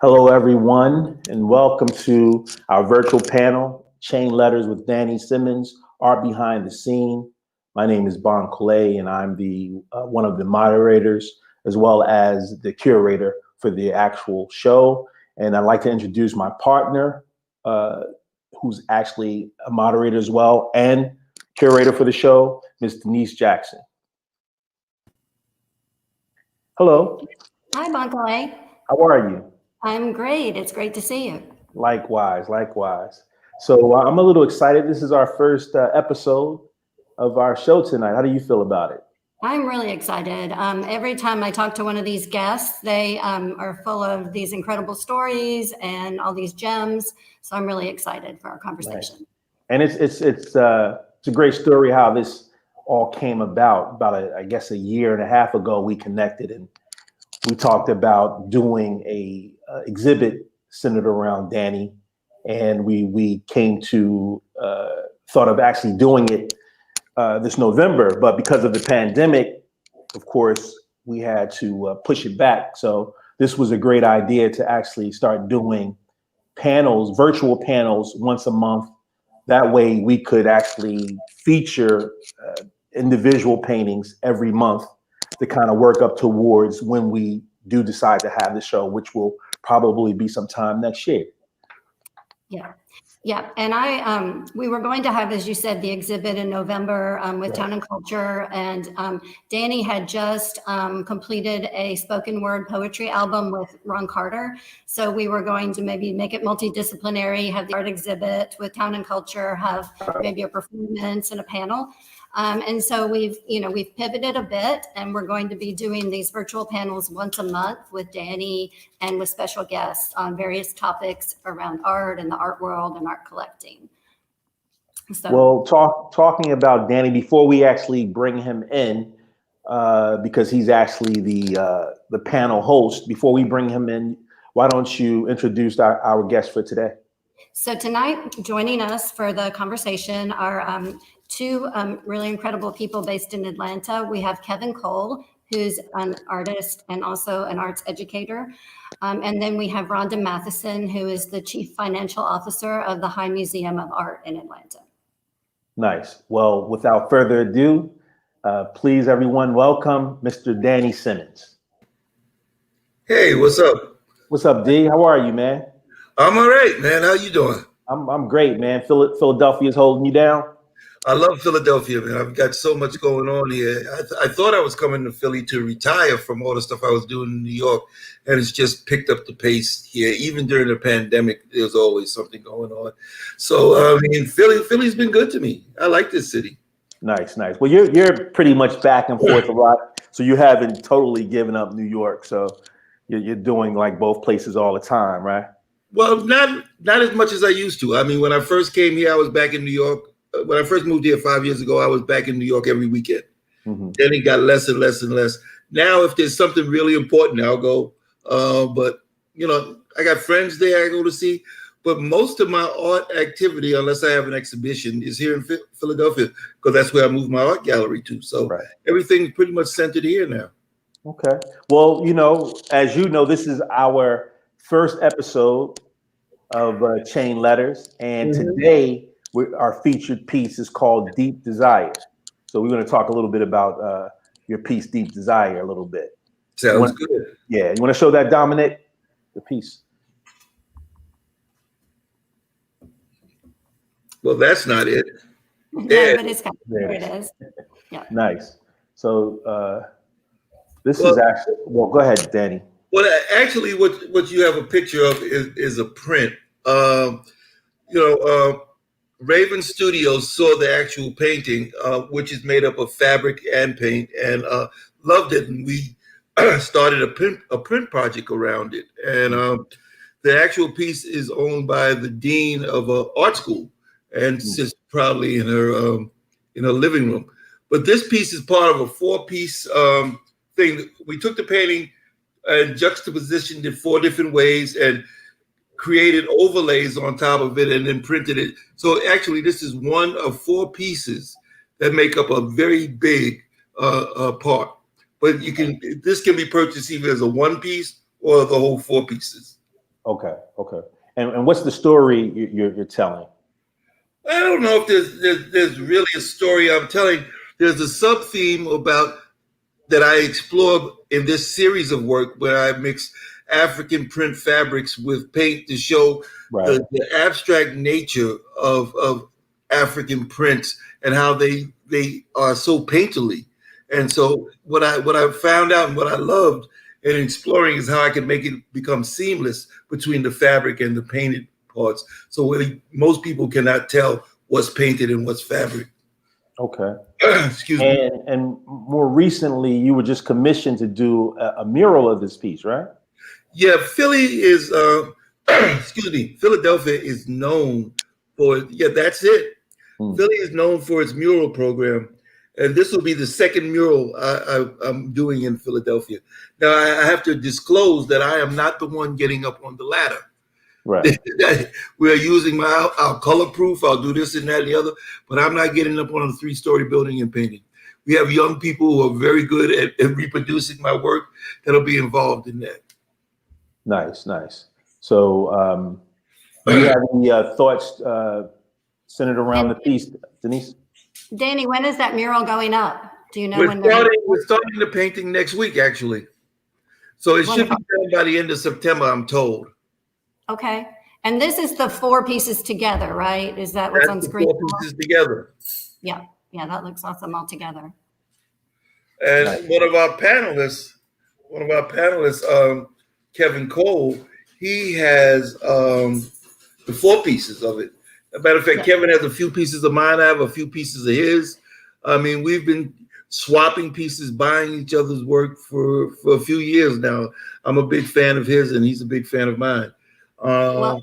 Hello, everyone, and welcome to our virtual panel, Chain Letters with Danny Simmons, Art Behind the Scene. My name is Bankole, and I'm the one of the moderators, as well as the curator for the actual show. And I'd like to introduce my partner, who's actually a moderator as well, and curator for the show, Ms. Denise Jackson. Hello. Hi, Bankole. How are you? I'm great. It's great to see you. Likewise. So I'm a little excited. This is our first episode of our show tonight. How do you feel about it? I'm really excited. Every time I talk to one of these guests, they are full of these incredible stories and all these gems. So I'm really excited for our conversation. Right. And it's a great story how this all came about. I guess a year and a half ago, we connected and we talked about doing a exhibit centered around Danny, and we came to thought of actually doing it this November, but because of the pandemic, of course, we had to push it back. So this was a great idea to actually start doing panels, virtual panels, once a month. That way, we could actually feature individual paintings every month to kind of work up towards when we do decide to have the show, which will probably be sometime next year. Yeah. And we were going to have, as you said, the exhibit in November with Town and Culture. And Danny had just completed a spoken word poetry album with Ron Carter. So we were going to maybe make it multidisciplinary, have the art exhibit with Town and Culture, have maybe a performance and a panel. And so we've pivoted a bit, and we're going to be doing these virtual panels once a month with Danny and with special guests on various topics around art and the art world and art collecting. So, well, talking about Danny, before we actually bring him in, because he's actually the panel host, before we bring him in, why don't you introduce our guest for today? So tonight, joining us for the conversation are two really incredible people based in Atlanta. We have Kevin Cole, who's an artist and also an arts educator. And then we have Rhonda Matheison, who is the Chief Financial Officer of the High Museum of Art in Atlanta. Nice. Well, without further ado, please, everyone, welcome Mr. Danny Simmons. Hey, what's up? What's up, D? How are you, man? I'm all right, man. How you doing? I'm great, man. Philadelphia's holding you down. I love Philadelphia, man. I've got so much going on here. I thought I was coming to Philly to retire from all the stuff I was doing in New York, and it's just picked up the pace here. Even during the pandemic, there's always something going on. So, I mean, Philly's been good to me. I like this city. Nice. Well, you're pretty much back and forth a lot, so you haven't totally given up New York. So you're doing like both places all the time, right? Well, not as much as I used to. I mean, when I first came here, I was back in New York. When I first moved here 5 years ago, I was back in New York every weekend. Mm-hmm. Then it got less and less and less. Now, if there's something really important, I'll go. But, I got friends there I go to see. But most of my art activity, unless I have an exhibition, is here in Philadelphia, because that's where I moved my art gallery to. So Everything's pretty much centered here now. Okay. Well, as you know, this is our first episode of Chain Letters. And today, our featured piece is called Deep Desire. So we're going to talk a little bit about your piece, Deep Desire, a little bit. Sounds good. Yeah. You want to show that, Dominic, the piece? Well, that's not it. Yeah, but it's got there it is. Yeah. Nice. So this is actually, well, go ahead, Danny. Well, actually, what you have a picture of is a print. Raven Studios saw the actual painting, which is made up of fabric and paint, and loved it. And we started a print project around it. And the actual piece is owned by the dean of an art school, and sits proudly in her living room. But this piece is part of a 4-piece thing. We took the painting and juxtapositioned it 4 different ways and created overlays on top of it and then printed it. So actually, this is one of 4 pieces that make up a very big part. But this can be purchased either as a 1 piece or the whole 4 pieces. Okay. And what's the story you're telling? I don't know if there's really a story I'm telling. There's a sub theme about that I explore in this series of work where I mix African print fabrics with paint to show the abstract nature of African prints and how they are so painterly. And so what I found out and what I loved in exploring is how I can make it become seamless between the fabric and the painted parts. So most people cannot tell what's painted and what's fabric. Okay. Excuse me. And more recently, you were just commissioned to do a mural of this piece, right? Yeah, Philly is, Philadelphia is known for, that's it. Philly is known for its mural program. And this will be the second mural I'm doing in Philadelphia. Now, I have to disclose that I am not the one getting up on the ladder. Right. We're using our color proof. I'll do this and that and the other, but I'm not getting up on a 3-story building and painting. We have young people who are very good at reproducing my work that'll be involved in that. Nice. So, do you have any thoughts centered around the piece, Denise? Danny, when is that mural going up? Do you know when? We're starting the painting next week, actually. So it should be done by the end of September, I'm told. Okay. And this is the 4 pieces together, right? Is that what's on screen? 4 pieces together. Yeah, that looks awesome all together. And one of our panelists, Kevin Cole, he has the 4 pieces of it. As a matter of fact, Kevin has a few pieces of mine. I have a few pieces of his. I mean, we've been swapping pieces, buying each other's work for a few years now. I'm a big fan of his, and he's a big fan of mine. And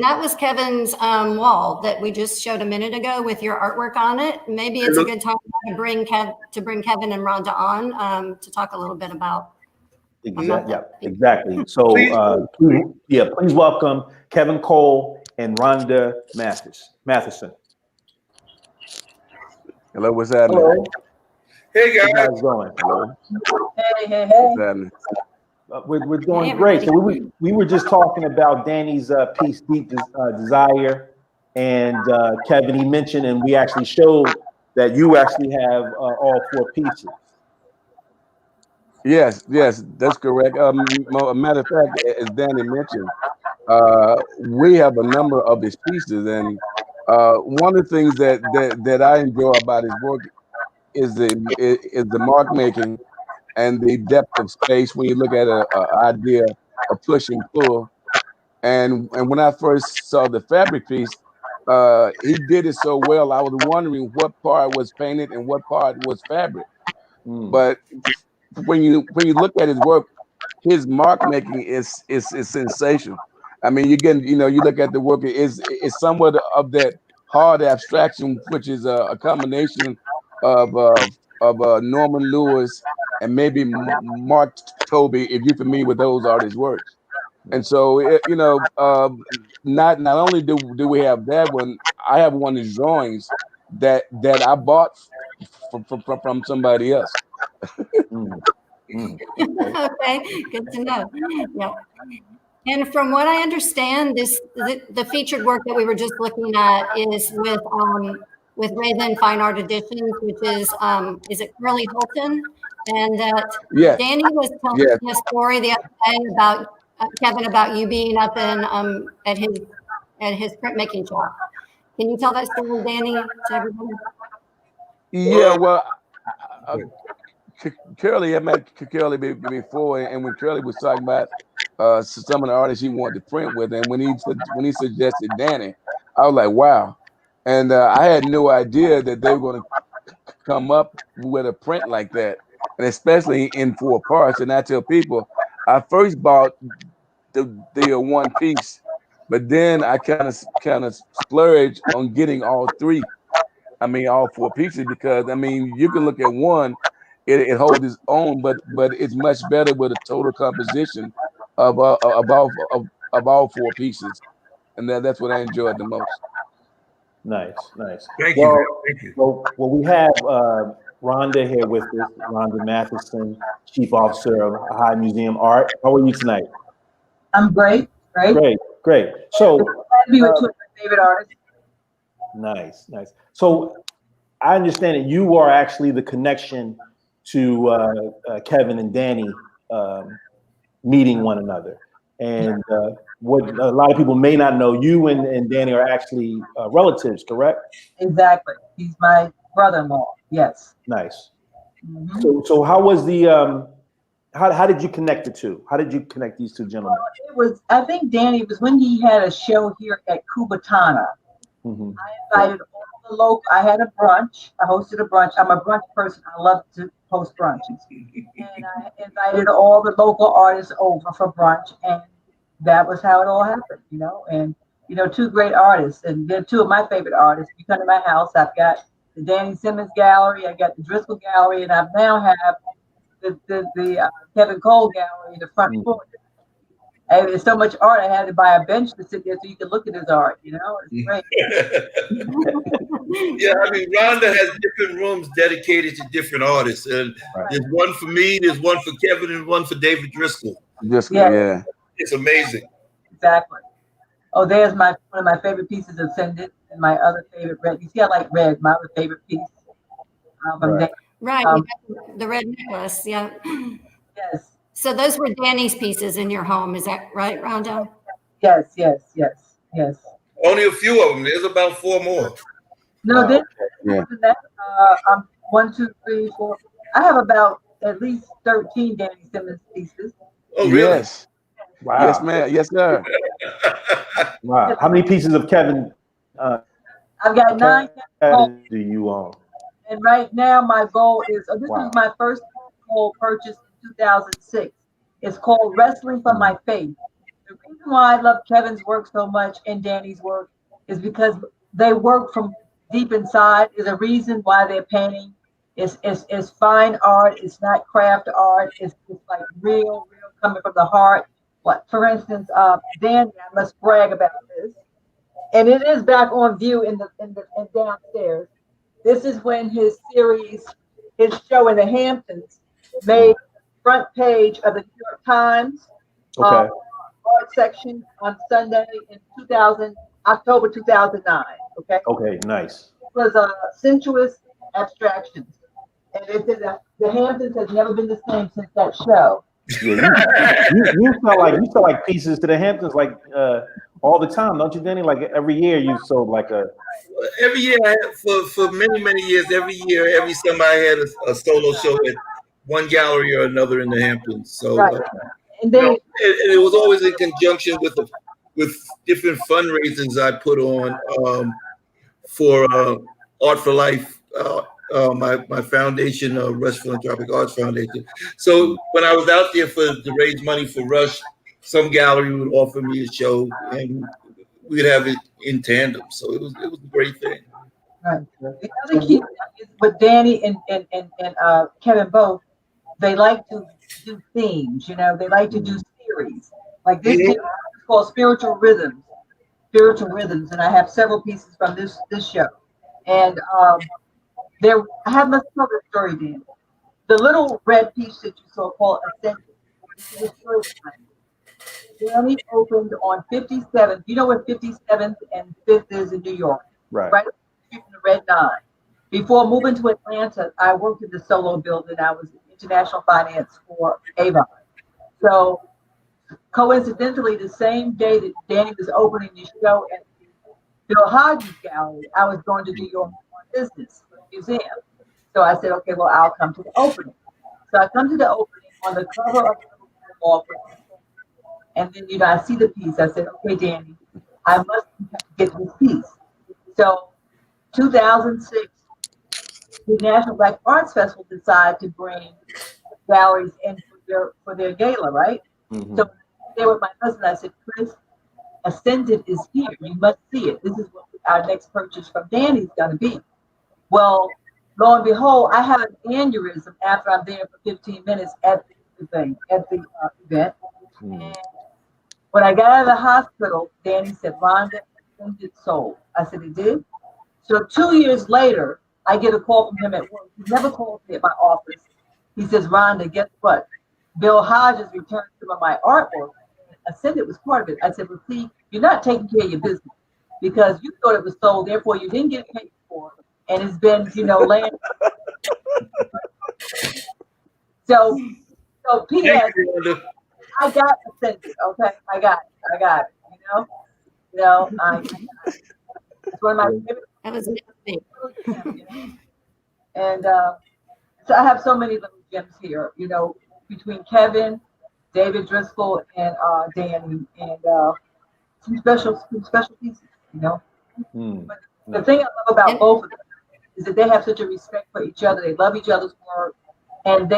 that was Kevin's wall that we just showed a minute ago with your artwork on it. Maybe it's a good time to bring Kevin and Rhonda on to talk a little bit about. Exactly. So, please welcome Kevin Cole and Rhonda Matheison. Hello, what's happening? Hello. Hey guys. How's it going? Hello. Hey. What's happening? We're doing great. So we were just talking about Danny's piece, Deep Desire, and Kevin, he mentioned, and we actually showed that you actually have all 4 pieces. Yes, that's correct. Matter of fact, as Danny mentioned, we have a number of his pieces, and one of the things that I enjoy about his work is the mark making and the depth of space when you look at an idea of push and pull. And when I first saw the fabric piece, he did it so well. I was wondering what part was painted and what part was fabric. But when you look at his work, his mark making is sensational. I mean, you look at the work, it's somewhat of that hard abstraction, which is a combination of Norman Lewis and maybe Mark Tobey, if you're familiar with those artists' works. And so, not only do we have that one, I have one of his drawings that I bought from somebody else. Okay, good to know. Yeah. And from what I understand, the featured work that we were just looking at is with Raven Fine Art Editions, which is it Curly Holton? And Danny was telling me a story the other day about Kevin, about you being up in at his printmaking shop. Can you tell that story, Danny, to everybody? Yeah, well, Curly, I met Curly before, and when Curly was talking about some of the artists he wanted to print with, and when he suggested Danny, I was like, wow. And I had no idea that they were going to come up with a print like that, and especially in 4 parts. And I tell people, I first bought the 1 piece, but then I kind of splurged on getting all 3. I mean, all 4 pieces, because I mean, you can look at one, it holds its own, but it's much better with a total composition of all 4 pieces, and that's what I enjoyed the most. Nice. Thank you. Thank you. Well, we have Rhonda here with us, Rhonda Matheison, Chief Officer of High Museum Art. How are you tonight? I'm great. right? Great. So, Glad to be with two of my favorite artists. nice. So, I understand that you are actually the connection to Kevin and Danny meeting one another. And what a lot of people may not know, you and Danny are actually relatives, correct? Exactly. He's my brother-in-law. Yes. Nice. Mhm. So how was the how did you connect the two? How did you connect these two gentlemen? It was, I think Danny was when he had a show here at Cubatana. Mm-hmm. I invited all the local, I had a brunch. I hosted a brunch. I'm a brunch person. I love to host brunches. And I invited all the local artists over for brunch. And that was how it all happened, you know. And, you know, two great artists. And they're two of my favorite artists. You come to my house, I've got the Danny Simmons Gallery, I got the Driscoll Gallery, and I now have the Kevin Cole Gallery in the front porch. And there's so much art, I had to buy a bench to sit there so you can look at his art, you know? It's great. Yeah, I mean, Rhonda has different rooms dedicated to different artists. And there's one for me, there's one for Kevin, and one for David Driscoll. Yeah. It's amazing. Exactly. Oh, there's one of my favorite pieces of Send-It, and my other favorite red. You see, I like red, my other favorite piece. Right, you got the red necklace, yeah. Yes. So those were Danny's pieces in your home, is that right, Rhonda? Yes. Only a few of them. There's about 4 more. No, Wow. that, I'm 1, 2, 3, 4. I have about at least 13 Danny Simmons pieces. Oh, really? Yes. Wow. Yes, ma'am. Yes, sir. Wow. How many pieces of Kevin I've got 9. Kevin do you own? And right now, my goal is this Wow. was my first goal purchase in 2006. It's called Wrestling for My Faith. The reason why I love Kevin's work so much and Danny's work is because they work from deep inside. Is a reason why they're painting. It's fine art. It's not craft art. It's like real coming from the heart. Like for instance, Danny, I must brag about this, and it is back on view in downstairs. This is when his show in the Hamptons made front page of the New York Times Okay. art section on Sunday in October 2009. Okay, nice. It was sensuous abstractions, and it said that the Hamptons has never been the same since that show. Yeah, you sell like pieces to the Hamptons like all the time, don't you, Danny? Like every year you sold like a. Every year, for many years, every summer I had a solo show at one gallery or another in the Hamptons. So, Right. And then it was always in conjunction with different fundraisers I put on for Art for Life, my foundation, Rush Philanthropic Arts Foundation. So when I was out there to raise money for Rush, some gallery would offer me a show, and we'd have it in tandem. So it was a great thing. right. The other key thing is with Danny and Kevin both, they like to do themes, you know, they like to do series. Like this series is called Spiritual Rhythms, and I have several pieces from this show. And I have much tell this story, Dan. The little red piece that you saw called Ascension. This is the first time. Danny opened on 57th. You know what 57th and 5th is in New York? Right. Right in the Red 9. Before moving to Atlanta, I worked in the Solo building. I was in international finance for Avon. So coincidentally, the same day that Danny was opening the show at the Bill Hodges Gallery, I was going to New York on business for the museum. So I said, okay, well, I'll come to the opening. So I come to the opening on the cover of the wall, and then, you know, I see the piece. I said, okay, Danny, I must get this piece. So 2006, the National Black Arts Festival decided to bring galleries in for their gala, right? Mm-hmm. So there with my husband, I said, Chris, Ascendant is here. You must see it. This is what our next purchase from Danny is going to be. Well, lo and behold, I have an aneurysm after I'm there for 15 minutes at the event. And when I got out of the hospital, Danny said, Rhonda, Ascendant sold. I said, it did? So 2 years later, I get a call from him at work. He never calls me at my office. He says, Rhonda, guess what? Bill Hodges returned some of my artwork. said it was part of it. I said, well, see, you're not taking care of your business because you thought it was sold, therefore you didn't get paid for it. And it's been, laying. So P.S. I got offended. Okay, I got it. It's one of my favorite. That was nasty. And so I have so many little gems here. Between Kevin, David Driscoll, and Danny, and some special pieces. But the thing I love about both of them is that they have such a respect for each other. They love each other's work, and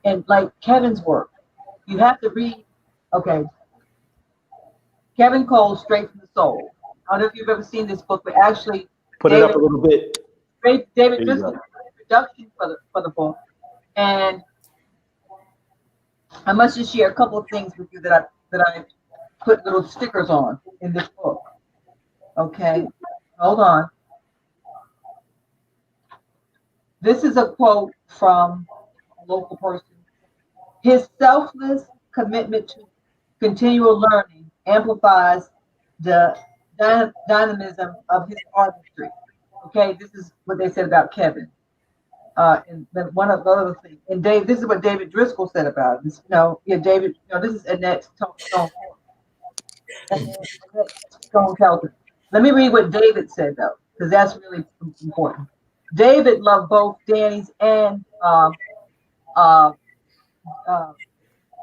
and like Kevin's work, you have to read. Okay, Kevin Cole, Straight from the Soul. I don't know if you've ever seen this book, but actually, Put it up a little bit. David Driscoll introduction for the book, and I must just share a couple of things with you that I put little stickers on in this book. Okay, hold on. This is a quote from a local person. His selfless commitment to continual learning amplifies the dynamism of his artistry. Okay, this is what they said about Kevin. And then one of the other things, and Dave, this is what David Driscoll said about it. David, this is Annette Stone. Stone Kelton. Let me read what David said though, because that's really important. David loved both Danny's and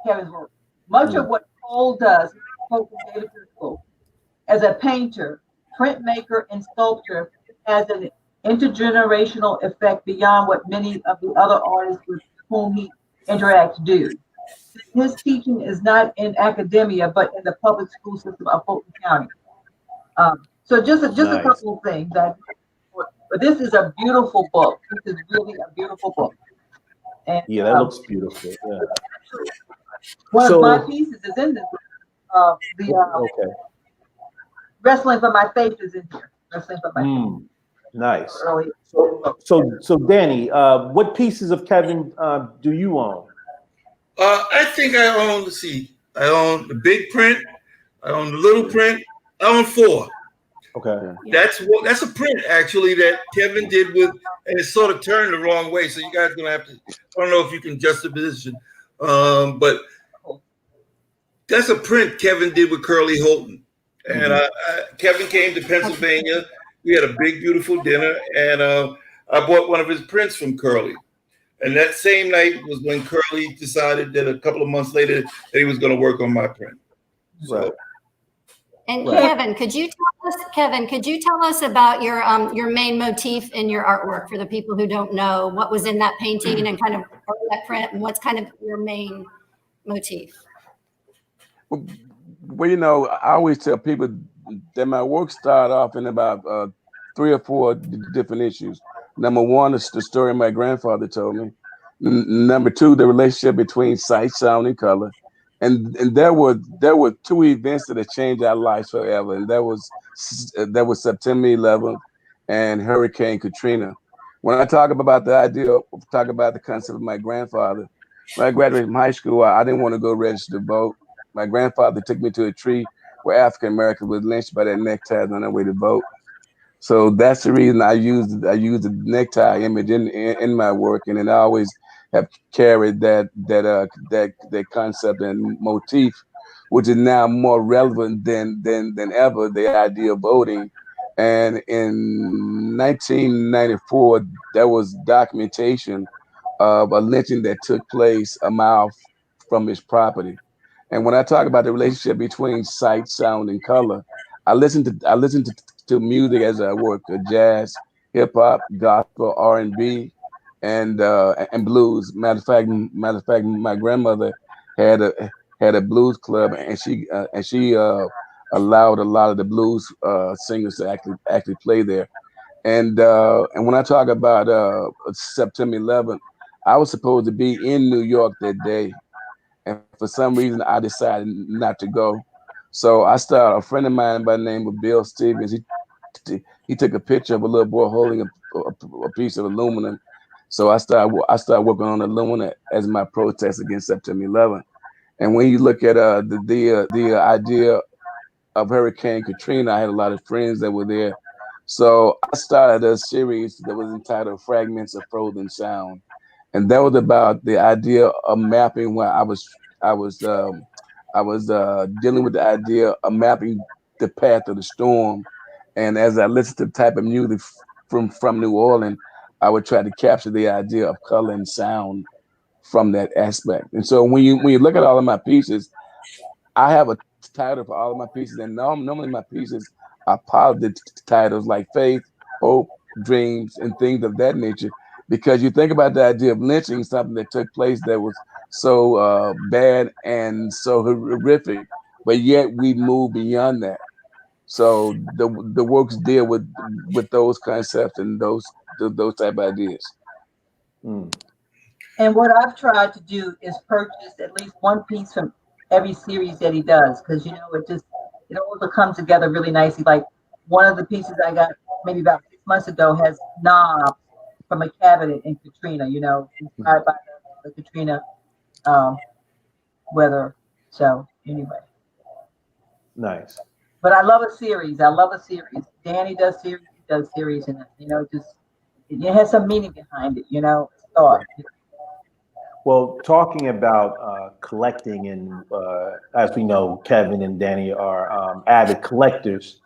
Kevin's work. Much of what Cole does, quote from David Driscoll, as a painter, printmaker, and sculptor, has an intergenerational effect beyond what many of the other artists with whom he interacts do. His teaching is not in academia, but in the public school system of Fulton County. So just Nice. a couple of things. But this is a beautiful book. This is really a beautiful book. And, Yeah, that looks beautiful. Yeah. One of my pieces is in this. Okay. Wrestling for My Faith is in here. Wrestling for My Faith. Nice. Early. So Danny, what pieces of Kevin do you own? I think I own, let's see, I own the big print, I own the little print, I own 4. Okay. That's a print actually that Kevin did with, and it sort of turned the wrong way. So you guys are gonna have to, I don't know if you can juxtaposition, but that's a print Kevin did with Curly Holton. And Kevin came to Pennsylvania. We had a big, beautiful dinner, and I bought one of his prints from Curly. And that same night was when Curly decided that a couple of months later that he was going to work on my print. Right. And Kevin, could you tell us about your main motif in your artwork for the people who don't know what was in that painting and kind of that print, and what's kind of your main motif? Well, I always tell people that my work started off in about 3 or 4 different issues. Number 1 is the story my grandfather told me. Number 2, the relationship between sight, sound, and color. And there were 2 events that have changed our lives forever. And that was September 11th and Hurricane Katrina. When I talk about the concept of my grandfather, when I graduated from high school, I didn't want to go register to vote. My grandfather took me to a tree where African Americans were lynched by their neckties on their way to vote. So that's the reason I use the necktie image in my work, and then I always have carried that concept and motif, which is now more relevant than ever, the idea of voting. And in 1994, there was documentation of a lynching that took place a mile from his property. And when I talk about the relationship between sight, sound, and color, I listen to music as I work: jazz, hip hop, gospel, R&B, and blues. Matter of fact, my grandmother had a blues club, and she allowed a lot of the blues singers to actually play there. And when I talk about September 11th, I was supposed to be in New York that day. And for some reason, I decided not to go. So a friend of mine by the name of Bill Stevens, he took a picture of a little boy holding a piece of aluminum. So I started working on aluminum as my protest against September 11th. And when you look at the idea of Hurricane Katrina, I had a lot of friends that were there. So I started a series that was entitled Fragments of Frozen Sound. And that was about the idea of mapping where I was dealing with the idea of mapping the path of the storm. And as I listened to the type of music from New Orleans, I would try to capture the idea of color and sound from that aspect. And so when you look at all of my pieces, I have a title for all of my pieces, and normally my pieces are positive titles like faith, hope, dreams, and things of that nature. Because you think about the idea of lynching, something that took place that was so bad and so horrific, but yet we move beyond that. So the works deal with those concepts and those type of ideas. Mm. And what I've tried to do is purchase at least one piece from every series that he does, because it all comes together really nicely. Like one of the pieces I got maybe about 6 months ago has knobs from a cabinet in Katrina, inspired by the Katrina weather. So anyway. Nice. But I love a series. I love a series. Danny does series, he does series, and it has some meaning behind it, thought. Well, talking about collecting, and as we know, Kevin and Danny are avid collectors.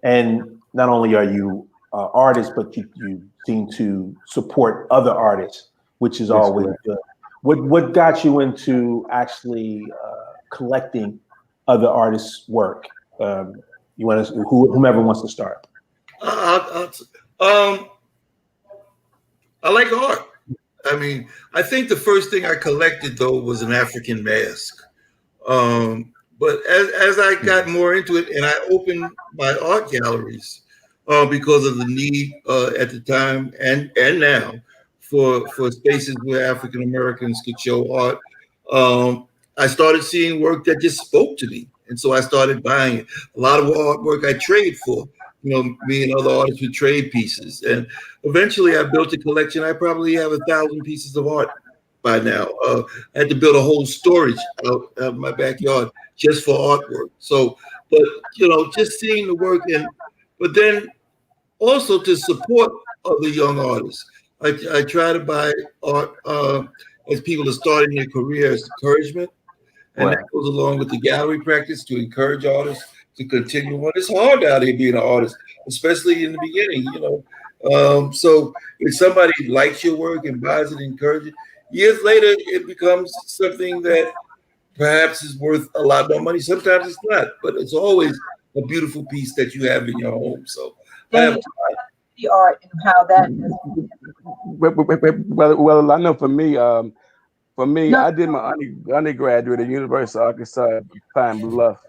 And not only are you artists, but you seem to support other artists, which is That's always correct. good. What got you into actually collecting other artists' work? You want to, whomever wants to start. I like art. I mean, I think the first thing I collected though was an African mask. But as I got more into it, and I opened my art galleries because of the need at the time and now for spaces where African Americans could show art, I started seeing work that just spoke to me, and so I started buying it. A lot of artwork I trade for. Me and other artists would trade pieces, and eventually I built a collection. I probably have 1,000 pieces of art by now. I had to build a whole storage out of my backyard just for artwork. So, but just seeing the work, but then also to support other young artists. I try to buy art as people are starting their career as encouragement, and Right. that goes along with the gallery practice to encourage artists to continue on. It's hard out here being an artist, especially in the beginning. So if somebody likes your work and buys it, and encourages it, years later it becomes something that perhaps is worth a lot more money. Sometimes it's not, but it's always a beautiful piece that you have in your home. So I have Danny, the art and how that is. Well, I know for me, No, I did my undergraduate at University of Arkansas Pine Bluff,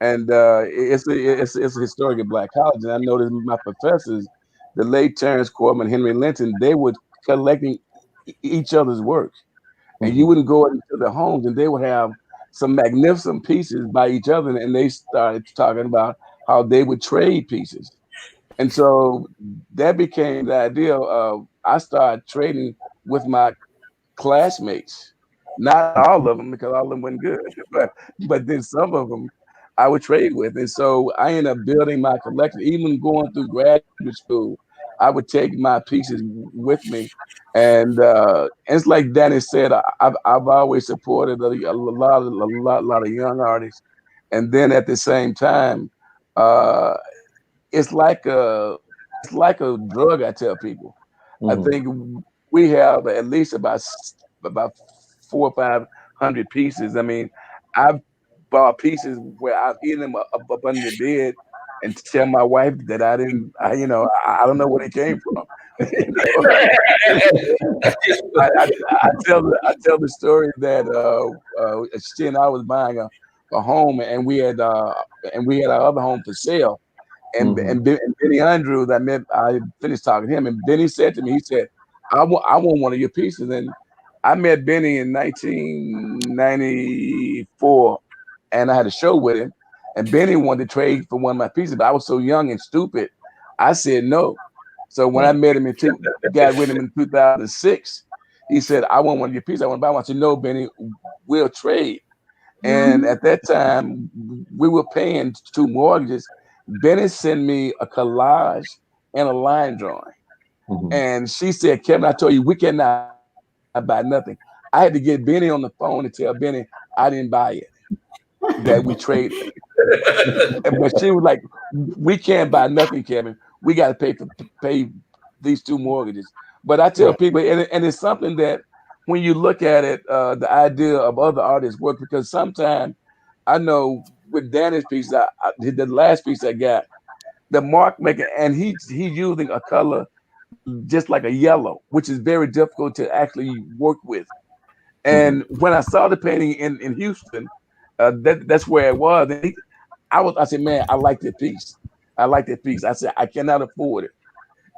and it's a historically black college. And I noticed my professors, the late Terrence Corbin, Henry Linton, they were collecting each other's work, and you wouldn't go into their homes, and they would have some magnificent pieces by each other, and they started talking about how they would trade pieces. And so that became the idea of I started trading with my classmates. Not all of them, because all of them weren't good, but then some of them I would trade with. And so I ended up building my collection. Even going through graduate school, I would take my pieces with me. And it's like Danny said, I've always supported a lot of young artists. And then at the same time, uh, it's like a drug. I tell people, I think we have at least about 400 or 500 pieces. I mean, I've bought pieces where I've eaten them up under the bed and tell my wife that I didn't. I don't know where it came from. you know, I tell the story that she and I was buying a home, and we had our other home for sale. And Benny Andrews, I finished talking to him, and Benny said to me, he said, I want one of your pieces. And I met Benny in 1994, and I had a show with him. And Benny wanted to trade for one of my pieces, but I was so young and stupid, I said no. So when I met him got with him in 2006, he said, I want one of your pieces. I want to buy one. I said, no, Benny, we'll trade. And at that time, we were paying 2 mortgages. Benny sent me a collage and a line drawing. And she said, Kevin, I told you, we cannot buy nothing. I had to get Benny on the phone and tell Benny I didn't buy it, that we traded. But she was like, we can't buy nothing, Kevin. We got to pay these 2 mortgages. But I tell people, and it's something that when you look at it, the idea of other artists work, because sometimes I know with Danny's piece, the last piece I got, the mark maker, and he's using a color just like a yellow, which is very difficult to actually work with. And when I saw the painting in Houston, that's where it was. And I said, man, I like that piece. I like that piece. I said, I cannot afford it.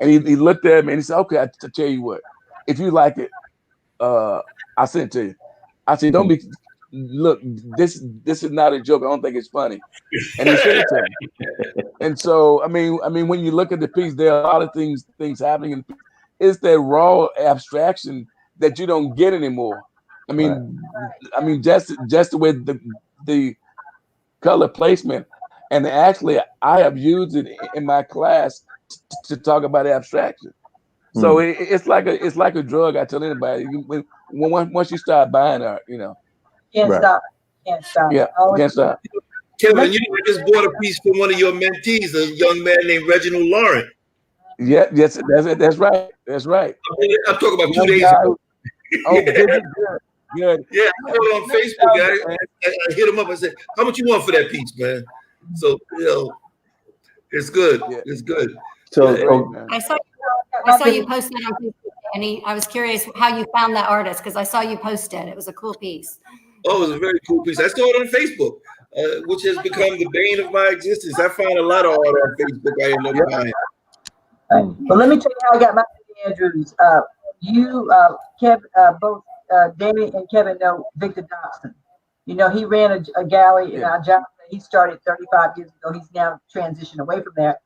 And he looked at me and he said, okay, I tell you what, if you like it, I'll send it to you. I said, don't be, look, this is not a joke. I don't think it's funny. And he sent it to me. And so, I mean, when you look at the piece, there are a lot of things happening. It's that raw abstraction that you don't get anymore. I mean, just the way the color placement, and actually, I have used it in my class to talk about abstraction. So it's like a drug. I tell anybody, once you start buying art, can't stop. Yeah, can't stop. Kevin, I just bought a piece from one of your mentees, a young man named Reginald Laurent. Yeah, yes, that's right. That's right. I'm talking about 2 days ago. Oh, good. Yeah, I saw it on Facebook. I hit him up. I said, "How much you want for that piece, man?" So it's good. Yeah. It's good. So I saw you post that on Facebook, Danny. I was curious how you found that artist, because I saw you post it. It was a cool piece. Oh, it was a very cool piece. I saw it on Facebook, which has become the bane of my existence. I find a lot of art on Facebook. I end up buying. Well, let me tell you how I got my Andrews. Kevin, both Danny and Kevin know Victor Dobson. He ran a gallery in our job that he started 35 years ago. He's now transitioned away from that.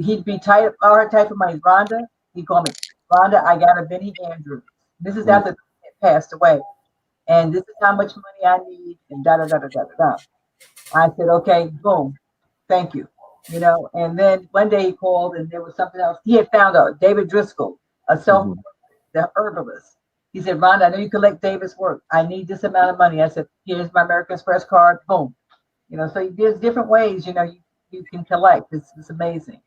He'd be our type of money. Rhonda, he'd call me, Rhonda, I got a Benny Andrews. This is after he passed away. And this is how much money I need, and da-da-da-da-da-da. I said, okay, boom, thank you. And then one day he called and there was something else. He had found out David Driscoll, the herbalist. He said, Rhonda, I know you collect David's work. I need this amount of money. I said, here's my American Express card, boom. So there's different ways, you can collect. It's amazing.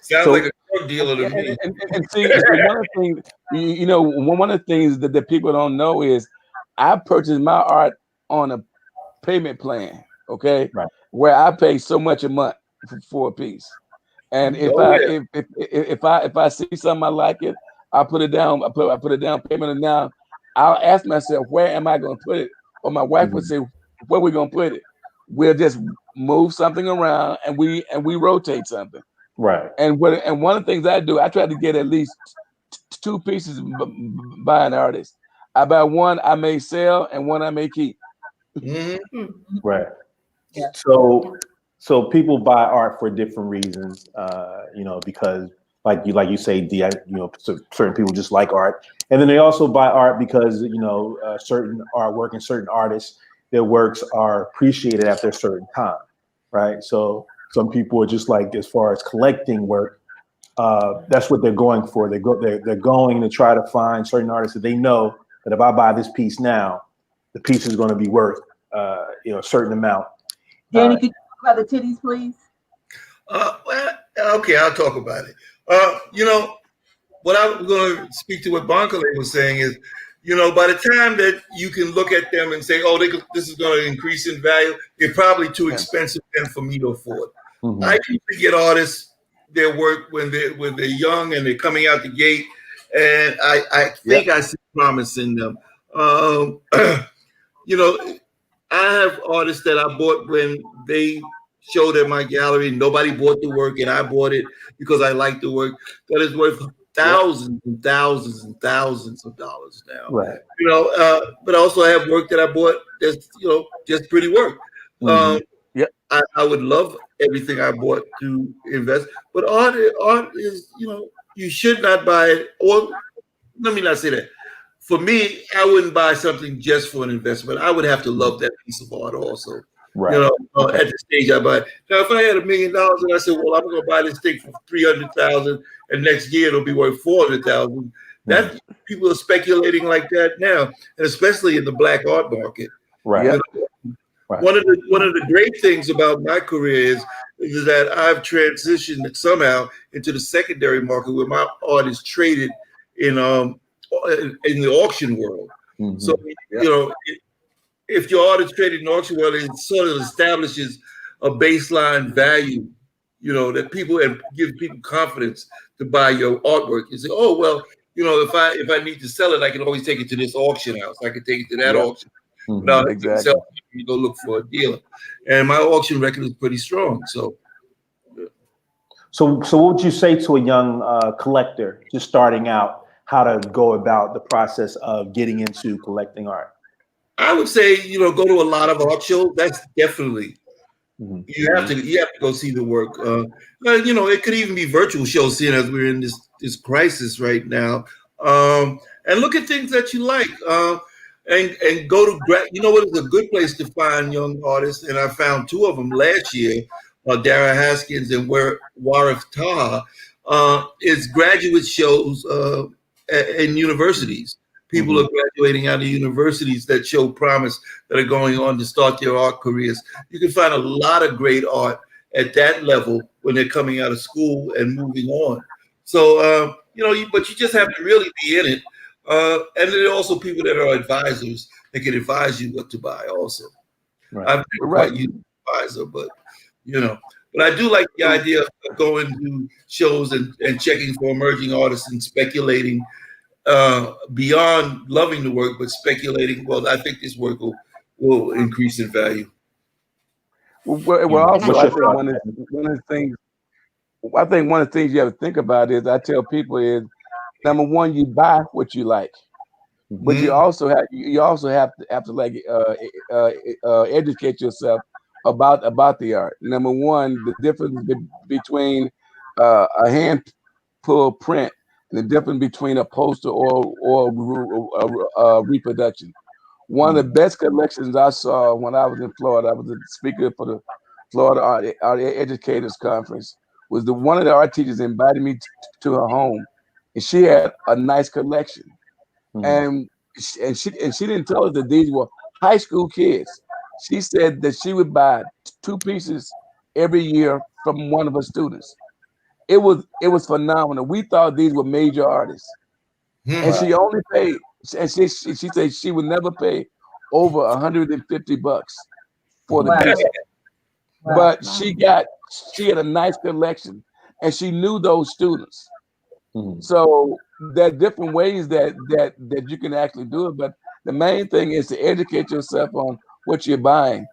Sounds like a drug dealer to me. And see, one of the things, one of the things that people don't know is I purchased my art on a payment plan, okay? Right. Where I pay so much a month for a piece. And if I see something I like it, I put it down, I put a down payment, and now I'll ask myself, where am I gonna put it? Or my wife would say, where we gonna put it? We'll just move something around and we rotate something. Right. And one of the things I do, I try to get at least 2 pieces by an artist. I buy one I may sell and one I may keep. Right. Yeah. So people buy art for different reasons, because like you say, certain people just like art, and then they also buy art because certain artwork and certain artists, their works are appreciated after a certain time, right? So some people are just like, as far as collecting work, that's what they're going for. They're going to try to find certain artists that they know that if I buy this piece now, the piece is going to be worth a certain amount. Danny, could you talk about the titties, please? Well, okay, I'll talk about it. What I'm going to speak to what Bankole was saying is, by the time that you can look at them and say, oh, this is going to increase in value, they're probably too expensive then for me to afford. I usually get artists their work when they're young and they're coming out the gate, and I think I see promise in them. I have artists that I bought when they showed at my gallery. Nobody bought the work, and I bought it because I like the work. That is worth thousands and thousands and thousands of dollars now. Right. But also I have work that I bought that's just pretty work. I would love everything I bought to invest, but art is you should not buy it. Or let me not say that. for me, I wouldn't buy something just for an investment. I would have to love that piece of art also. Right. You know, Okay. at the stage I buy it. Now, if I had $1 million and I said, well, I'm going to buy this thing for $300,000 and next year it'll be worth $400,000, that people are speculating like that now, and especially in the black art market. Right. Yeah. You know, Right. one of the great things about my career is that I've transitioned somehow into the secondary market where my art is traded in the auction world. Mhm. So you know, if your art is traded in the auction world, it sort of establishes a baseline value, you know, that people and give people confidence to buy your artwork. You say, oh well, you know, if I need to sell it, I can always take it to this auction house. I can take it to that auction. Now, Exactly. you go look for a dealer, and my auction record is pretty strong. So what would you say to a young collector just starting out, how to go about the process of getting into collecting art? I would say, you know, go to a lot of art shows. That's definitely you have to go see the work. You know, it could even be virtual shows, seeing as we're in this crisis right now. And look at things that you like. And go to you know what is a good place to find young artists, and I found 2 of them last year, Dara Haskins and Warif Taha, is graduate shows in universities. People are graduating out of universities that show promise, that are going on to start their art careers. You can find a lot of great art at that level when they're coming out of school and moving on. So, you know, but you just have to really be in it. And there are also people that are advisors that can advise you what to buy also. Right. I've never quite used an advisor, but, you know. But I do like the idea of going to shows and checking for emerging artists and speculating beyond loving the work, but speculating, well, I think this work will increase in value. Well, also, I think one of the things you have to think about is, I tell people, is number one, you buy what you like, but you also have to like educate yourself about the art. Number one, the difference between a hand pulled print and the difference between a poster or reproduction. One of the best collections I saw when I was in Florida, I was a speaker for the Florida Art Educators Conference, was one of the art teachers invited me to her home, and she had a nice collection. And she didn't tell us that these were high school kids. She said that she would buy 2 pieces every year from one of her students. It was phenomenal. We thought these were major artists, and she only paid. And she said she would never pay over $150 for the piece. But she had a nice collection, and she knew those students. So there are different ways that you can actually do it, but the main thing is to educate yourself on what you're buying.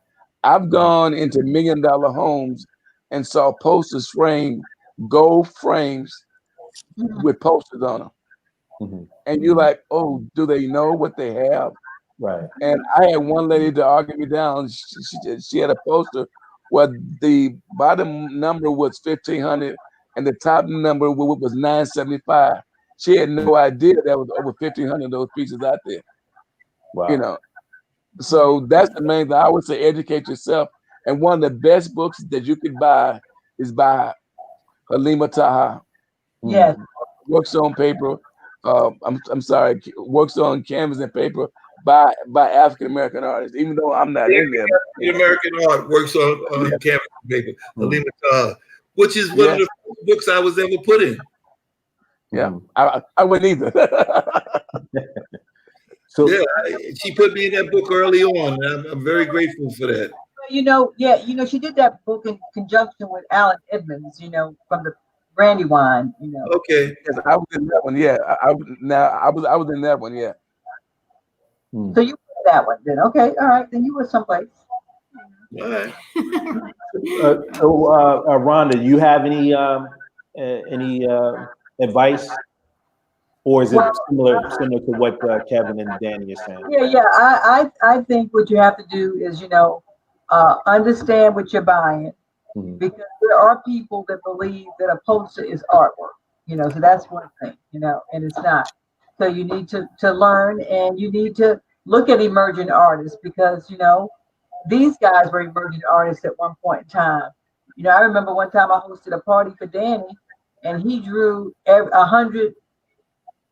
I've gone into $1 million homes and saw posters framed, gold frames with posters on them. And you're like, oh, do they know what they have? Right. And I had one lady to argue me down. She had a poster where the bottom number was 1,500 and the top number was 975. She had no idea there was over 1,500 of those pieces out there. Wow. You know, so that's the main thing. I would say educate yourself. And one of the best books that you could buy is by Halima Taha. Yes. Works on paper. I'm sorry, works on canvas and paper by African American artists, even though I'm not in there. The American art works on canvas and paper. Halima Taha, which is one of the first books I was ever put in. Yeah, I wouldn't either. So yeah, she put me in that book early on, and I'm very grateful for that. You know, she did that book in conjunction with Alan Edmonds, from the Brandywine, Okay. Yes, I was in that one. Yeah, I was in that one. Yeah. So you were that one then? Okay, all right. Then you were someplace. All right. Rhonda, do you have any advice, or is it similar to what Kevin and Danny are saying? Yeah. I think what you have to do is, understand what you're buying, because there are people that believe that a poster is artwork, so that's one thing, and it's not. So you need to learn, and you need to look at emerging artists, because these guys were emerging artists at one point in time. I remember one time I hosted a party for Danny, and he drew 100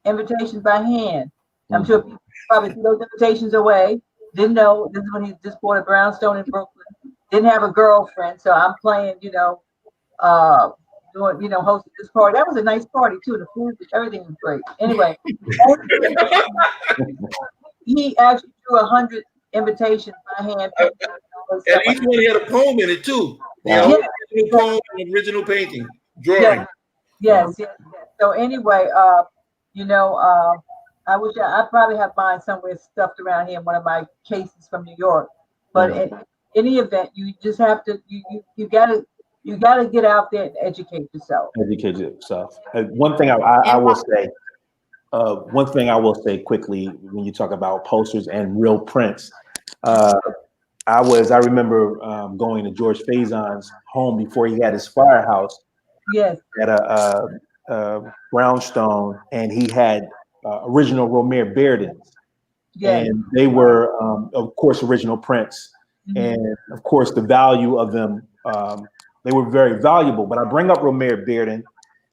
invitations by hand. I'm sure people probably threw those invitations away. Didn't know this is when he just bought a brownstone in Brooklyn. Didn't have a girlfriend, so I'm playing, hosting this party. That was a nice party too. The food, everything was great. Anyway, he actually drew 100 invitations by hand. And each one had a poem in it too. Yeah. Original poem and original painting, drawing. Yes. So anyway, I wish I probably have mine somewhere stuffed around here in one of my cases from New York. But in any event, you just have to you gotta get out there and educate yourself. Educate yourself. One thing I will say. One thing I will say quickly when you talk about posters and real prints, I remember going to George Faison's home before he had his firehouse. Yes. At a brownstone, and he had original Romare Beardens, and they were, of course, original prints, and of course, the value of them, they were very valuable. But I bring up Romare Bearden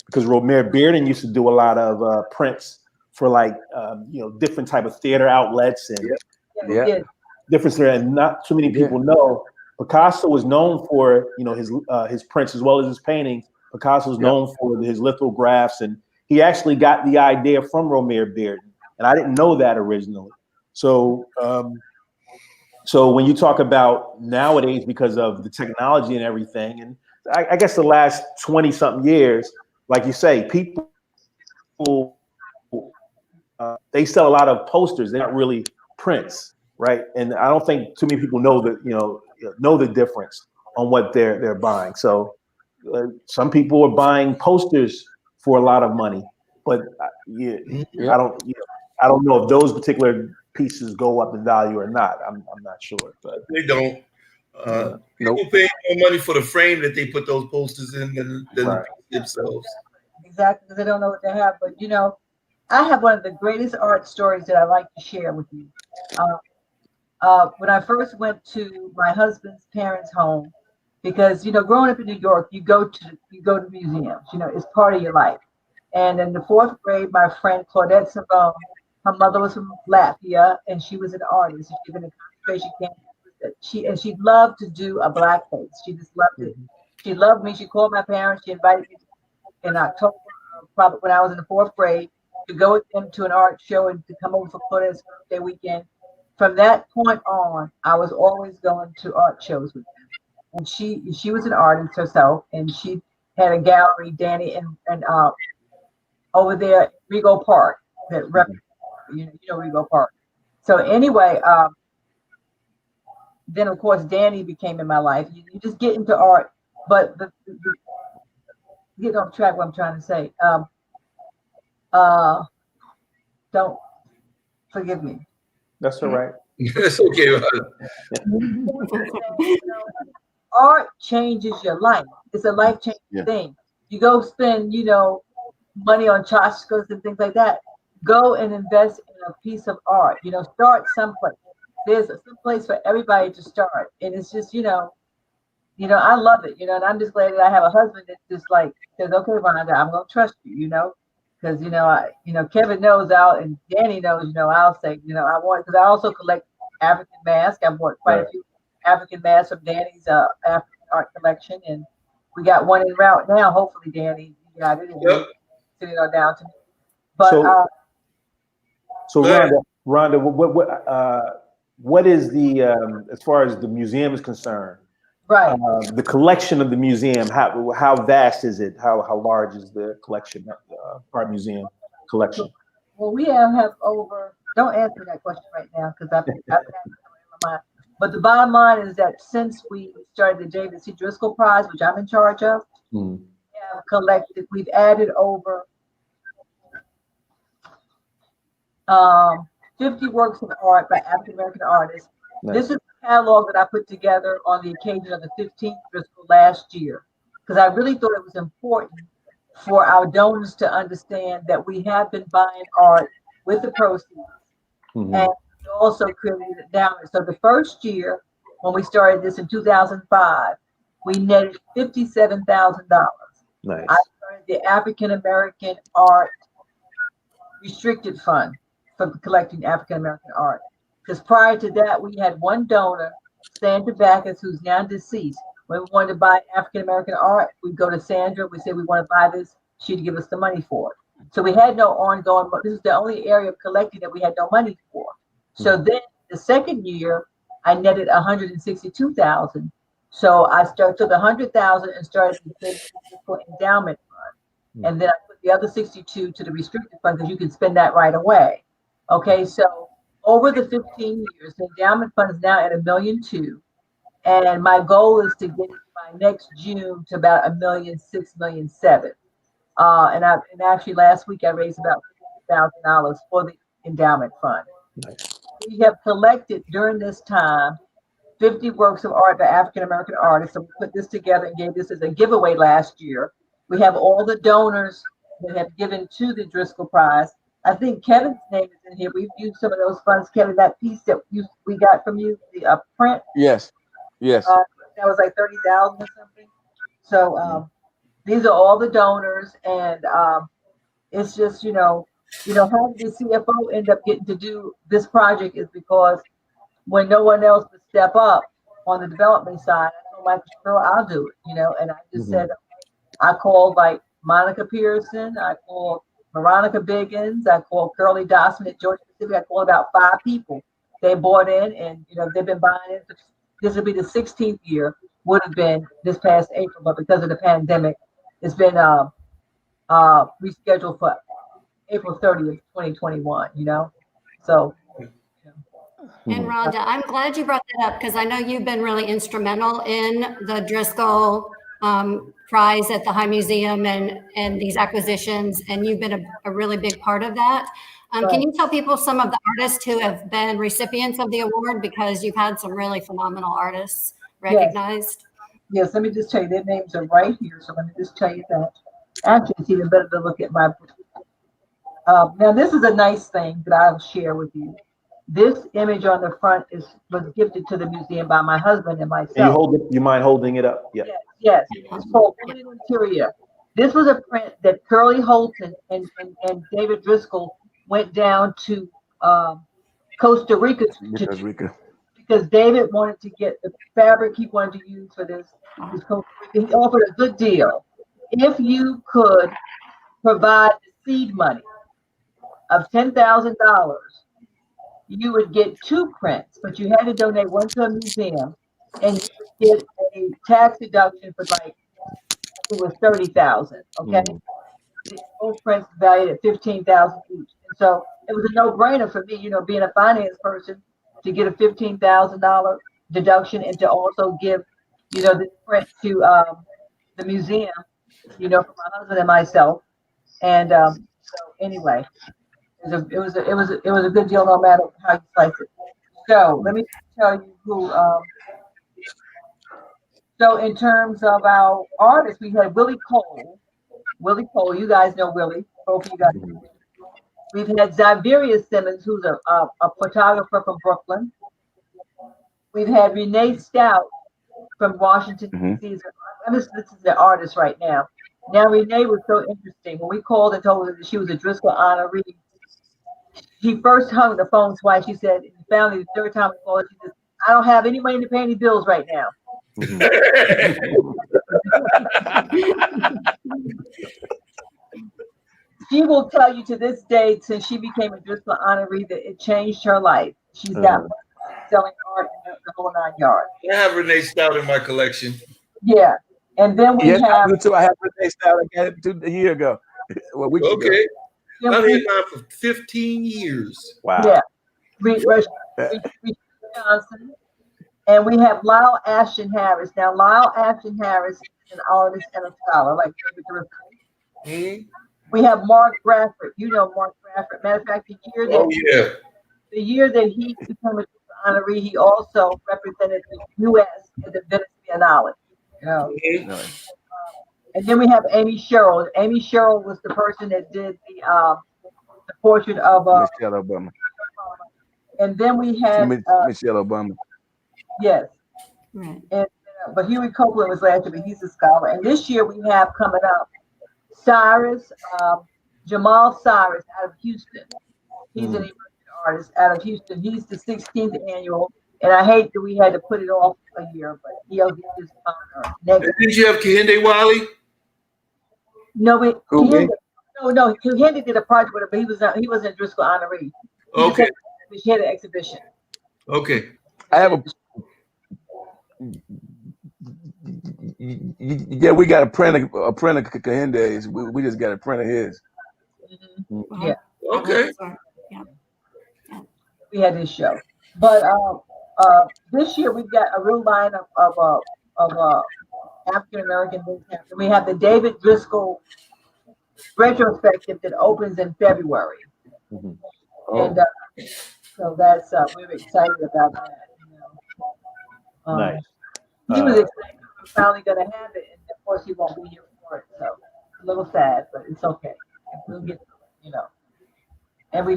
because Romare Bearden used to do a lot of prints for different type of theater outlets and different theater, and not too many people know Picasso was known for his prints as well as his paintings. Picasso was known for his lithographs, and he actually got the idea from Romare Bearden, and I didn't know that originally. So when you talk about nowadays, because of the technology and everything, and I guess the last 20-something years, like you say, people they sell a lot of posters. They're not really prints, right? And I don't think too many people know the difference on what they're buying. So some people are buying posters for a lot of money, but I don't know if those particular pieces go up in value or not. I'm not sure, but they don't. People pay more money for the frame that they put those posters in than themselves. Exactly, because they don't know what they have. But I have one of the greatest art stories that I like to share with you. When I first went to my husband's parents' home, because growing up in New York, you go to museums. It's part of your life. And in the 4th grade, my friend Claudette Simone, her mother was from Latvia, and she was an artist. She'd been in a concentration camp. She loved to do a blackface. She just loved it. She loved me. She called my parents. She invited me in October, probably when I was in the 4th grade, to go with them to an art show and to come over for Claudette's birthday weekend. From that point on, I was always going to art shows with them. And she was an artist herself, and she had a gallery, Danny, and over there at Rego Park, that Rego Park. So anyway, then of course Danny became in my life. You just get into art, but get off track. What I'm trying to say. Don't forgive me. That's all right. That's okay. Art changes your life. It's a life-changing thing. You go spend, money on tchotchkes and things like that. Go and invest in a piece of art. Start someplace. There's some place for everybody to start, and it's just, I love it. And I'm just glad that I have a husband that just says, "Okay, Rhonda, I'm gonna trust you." Because Kevin knows and Danny knows. I'll say, I want, because I also collect African masks. I bought quite a few African masks from Danny's African art collection, and we got one en route now. Hopefully, Danny, you got it. Send it on down to me. But so Rhonda, what is the as far as the museum is concerned? Right. The collection of the museum, how vast is it? How large is the collection, art museum collection? Well, we have over. Don't answer that question right now because I've had it in my mind. But the bottom line is that since we started the David C. Driscoll Prize, which I'm in charge of, we have collected. We've added over 50 works of art by African American artists. Nice. This is the catalog that I put together on the occasion of the 15th Driscoll last year, because I really thought it was important for our donors to understand that we have been buying art with the proceeds. Mhm. And we also created an endowment. So the first year, when we started this in 2005, we netted $57,000. Nice. I started the African American Art Restricted Fund for collecting African American art. Because prior to that, we had one donor, Sandra Backus, who's now deceased. When we wanted to buy African American art, we'd go to Sandra, we say we want to buy this, she'd give us the money for it. So we had no ongoing, this is the only area of collecting that we had no money for. So then the second year, I netted 162,000. So I took 100,000 and started the endowment fund. And then I put the other 62 to the restricted fund because you can spend that right away. Okay, so over the 15 years, the endowment fund is now at $1.2 million. And my goal is to get it by next June to about $1.6 million, $1.7 million. And actually last week I raised about $50,000 for the endowment fund. Nice. We have collected during this time 50 works of art by African American artists. So we put this together and gave this as a giveaway last year. We have all the donors that have given to the Driscoll Prize. I think Kevin's name is in here. We've used some of those funds. Kevin, that piece that we got from you, the print. Yes. Yes. That was like 30,000 or something. So these are all the donors, and it's just how did the CFO end up getting to do this project is because when no one else would step up on the development side, I told Michael, girl, I'll do it, and I just said, I called like Monica Pearson, I called Veronica Biggins, I called Curly Dosman at Georgia Pacific, I called about 5 people. They bought in, and they've been buying in. This will be the 16th year, would have been this past April, but because of the pandemic, it's been rescheduled for April 30th, 2021, so. And Rhonda, I'm glad you brought that up because I know you've been really instrumental in the Driscoll Prize at the High Museum and these acquisitions, and you've been a really big part of that. Can you tell people some of the artists who have been recipients of the award, because you've had some really phenomenal artists recognized? Yes, let me just tell you, their names are right here, so let me just tell you that. Actually, it's even better to look at my book. Now, this is a nice thing that I'll share with you. This image on the front was gifted to the museum by my husband and myself. You mind holding it up? Yeah. Yes. It's called Women in Interior. This was a print that Curly Holton and David Driscoll went down to Costa Rica because David wanted to get the fabric he wanted to use for this. He offered a good deal. If you could provide the seed money of $10,000, you would get 2 prints, but you had to donate one to a museum, and you would get a tax deduction for it was $30,000. Okay, both prints valued at $15,000 each, and so it was a no-brainer for me, being a finance person, to get a $15,000 deduction and to also give, this print to the museum, for my husband and myself, and so anyway. It was a good deal no matter how you slice it. So let me tell you who. So in terms of our artists, we had Willie Cole. Willie Cole, you guys know Willie. Both of you guys. We've had Xavier Simmons, who's a photographer from Brooklyn. We've had Renee Stout from Washington, D.C. This is the artist right now. Now Renee was so interesting. When we called and told her that she was a Driscoll honoree, she first hung the phone twice. She said, finally, the 3rd time we called, she said, I don't have any money to pay any bills right now. She will tell you to this day, since she became a Driscoll honoree, that it changed her life. She's got selling art in the whole 9 yards. I have Renee Stout in my collection. Yeah. And then we have. I have Renee Stout. I got it a year ago. Well, we ago. I've had mine for 15 years. Wow. Yeah. Johnson. And we have Lyle Ashton Harris. Now, Lyle Ashton Harris is an artist and a scholar, like David Driscoll. We have Mark Bradford. You know Mark Bradford. Matter of fact, the year that he became a honoree, he also represented the U.S. at the Venice Biennale. And then we have Amy Sherrill. Amy Sherrill was the person that did the the portrait of Michelle Obama. and then we had Michelle Obama. yes, Right. and but Huey Copeland was last year, but he's a scholar. And this year we have coming up Cyrus, Jamal Cyrus out of Houston. He's an emerging artist out of Houston. He's the 16th annual, and I hate that we had to put it off a year, but he'll get his honor next year. Did you have Kehinde Wiley? No, Who, no, Kehinde did a project with him, but he wasn't Driscoll honoree. Okay. He had an exhibition. Okay. I have yeah, we got a print of Kahinde's. We just got a print of his. Mm-hmm. Yeah. Okay. Yeah. We had this show, but this year we've got a real lineup of African American things happening. We have the David Driscoll retrospective that opens in February, and so that's we're excited about that. You know. Nice. He was excited. We're finally going to have it, and of course he won't be here for it. So it's a little sad, but it's okay. We'll get, you know. And we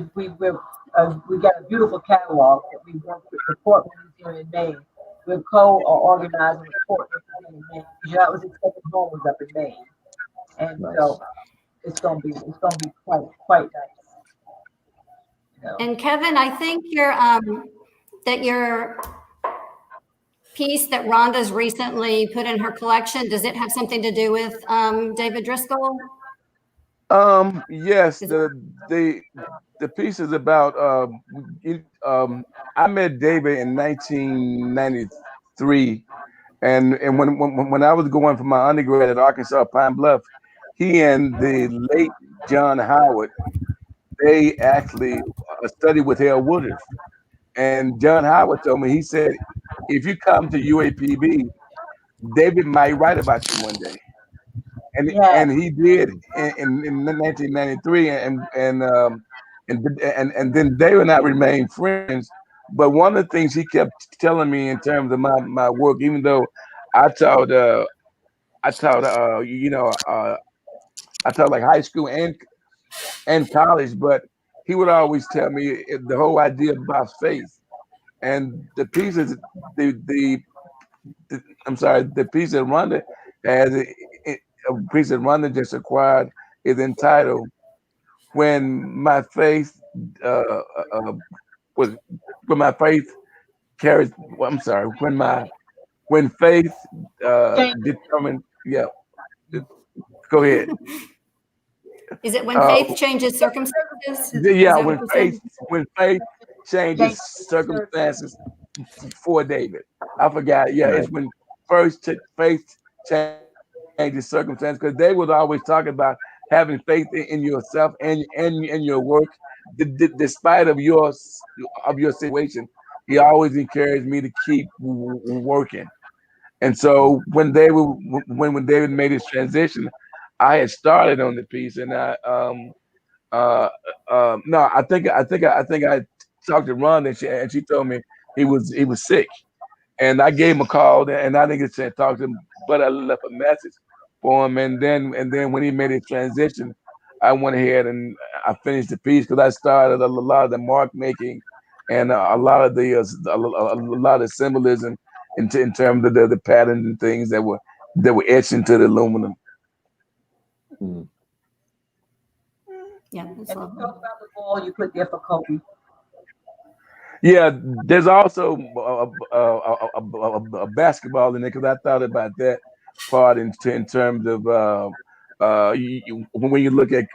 got a beautiful catalog that we worked with the Portland Museum in Maine. We're co-organizing with Portland Museum in Maine. Because that was accepted home was up in Maine, and so it's gonna be quite nice. You know? And Kevin, I think your piece that Rhonda's recently put in her collection, does it have something to do with David Driscoll? Yes, the piece is about I met David in 1993, and when I was going for my undergrad at Arkansas Pine Bluff, he and the late John Howard, they actually studied with Hale Woodard. And John Howard told me, he said, if you come to UAPB, David might write about you one day. And he did in 1993, and then David and I remained friends. But one of the things he kept telling me in terms of my work, even though I taught like high school and college, but he would always tell me the whole idea about faith. And the pieces, the piece that Rhonda has, a piece that Rhonda just acquired, is entitled "When My Faith carries." Well, I'm sorry. When faith determined. Yeah. Go ahead. Is it when faith changes circumstances? Yeah, when faith changes circumstances for David. I forgot. Yeah, it's when first faith changes circumstances, because they was always talking about having faith in yourself and your work, despite of your situation. He always encouraged me to keep working. And so when David made his transition, I had started on the piece, and I think I talked to Ron, and she told me he was sick, and I gave him a call, and I didn't get to talk to him, but I left a message for him, and then when he made his transition, I went ahead and I finished the piece, because I started a lot of the mark making and a lot of the symbolism in terms of the patterns and things that were etched into the aluminum. Yeah, that's and lovely. you talk about the ball you put there for Kobe. Yeah, there's also a basketball in there, because I thought about that part in terms of when you look at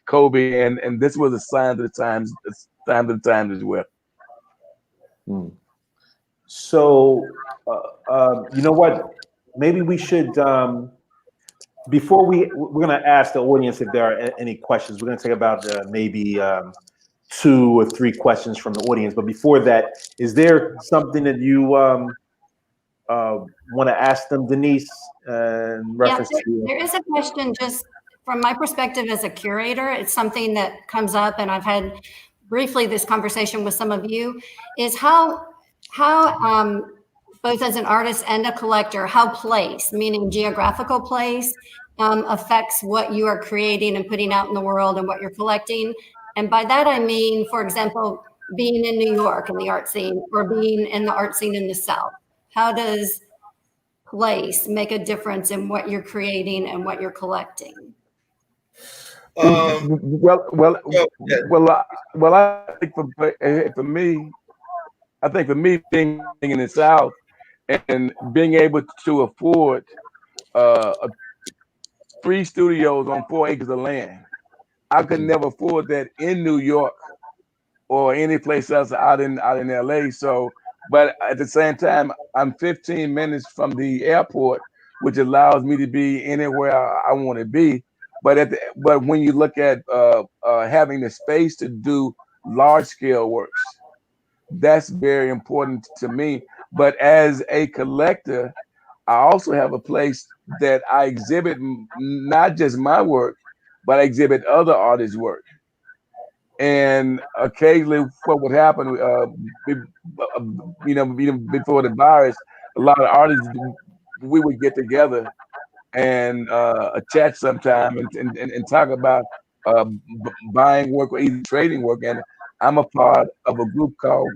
Kobe, and this was a sign of the times, as well. So, you know what? Maybe we should, before we're going to ask the audience if there are any questions. We're going to take about maybe 2 or 3 questions from the audience. But before that, is there something that you want to ask them, Denise, in reference to? There is a question, just from my perspective as a curator. It's something that comes up, and I've had briefly this conversation with some of you, is how both as an artist and a collector, how place, meaning geographical place, affects what you are creating and putting out in the world and what you're collecting. And by that, I mean, for example, being in New York in the art scene or being in the art scene in the South. How does place make a difference in what you're creating and what you're collecting? Well, I think for me, being in the South and being able to afford 3 studios on 4 acres of land, I could never afford that in New York or any place else out in LA. So, but at the same time, I'm 15 minutes from the airport, which allows me to be anywhere I want to be. But when you look at having the space to do large scale works, that's very important to me. But as a collector, I also have a place that I exhibit not just my work, but I exhibit other artists' work. And occasionally, what would happen, before the virus, a lot of artists, we would get together and chat sometime and talk about buying work or even trading work. And I'm a part of a group called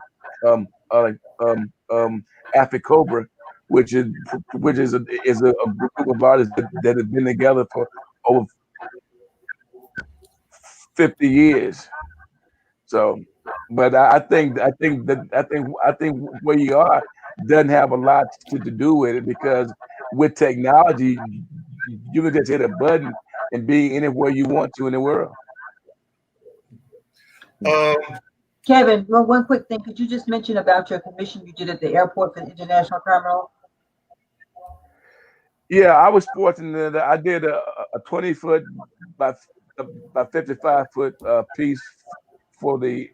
Cobra, which is a group of artists that have been together for over 50 years. So, but I think where you are doesn't have a lot to do with it, because with technology, you can just hit a button and be anywhere you want to in the world. Kevin, well, one quick thing. Could you just mention about your commission you did at the airport for the international terminal? Yeah, I was fortunate that I did a 20-foot by 55-foot piece for the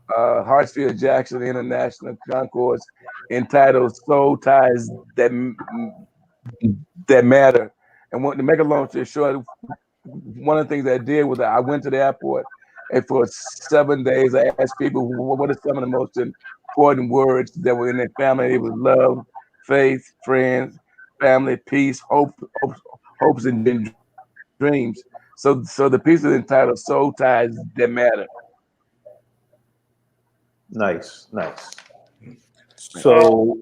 Hartsfield-Jackson International Concourse entitled "Soul Ties That Matter." And to make a long story short, one of the things I did was I went to the airport, and for 7 days I asked people what are some of the most important words that were in their family. It was love, faith, friends, family, peace, hopes, and dreams. So the piece is entitled "Soul Ties That Matter." Nice. So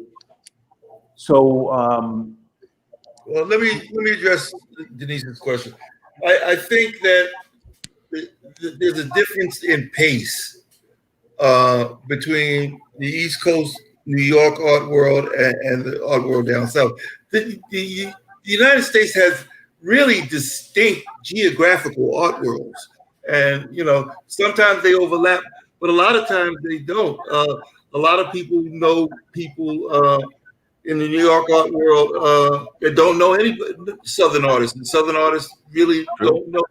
well, let me address Denise's question. I think that there's a difference in pace between the East Coast, New York art world and the art world down south. The United States has really distinct geographical art worlds, and sometimes they overlap, but a lot of times they don't. A lot of people know people in the New York art world that don't know any Southern artists, and Southern artists really don't know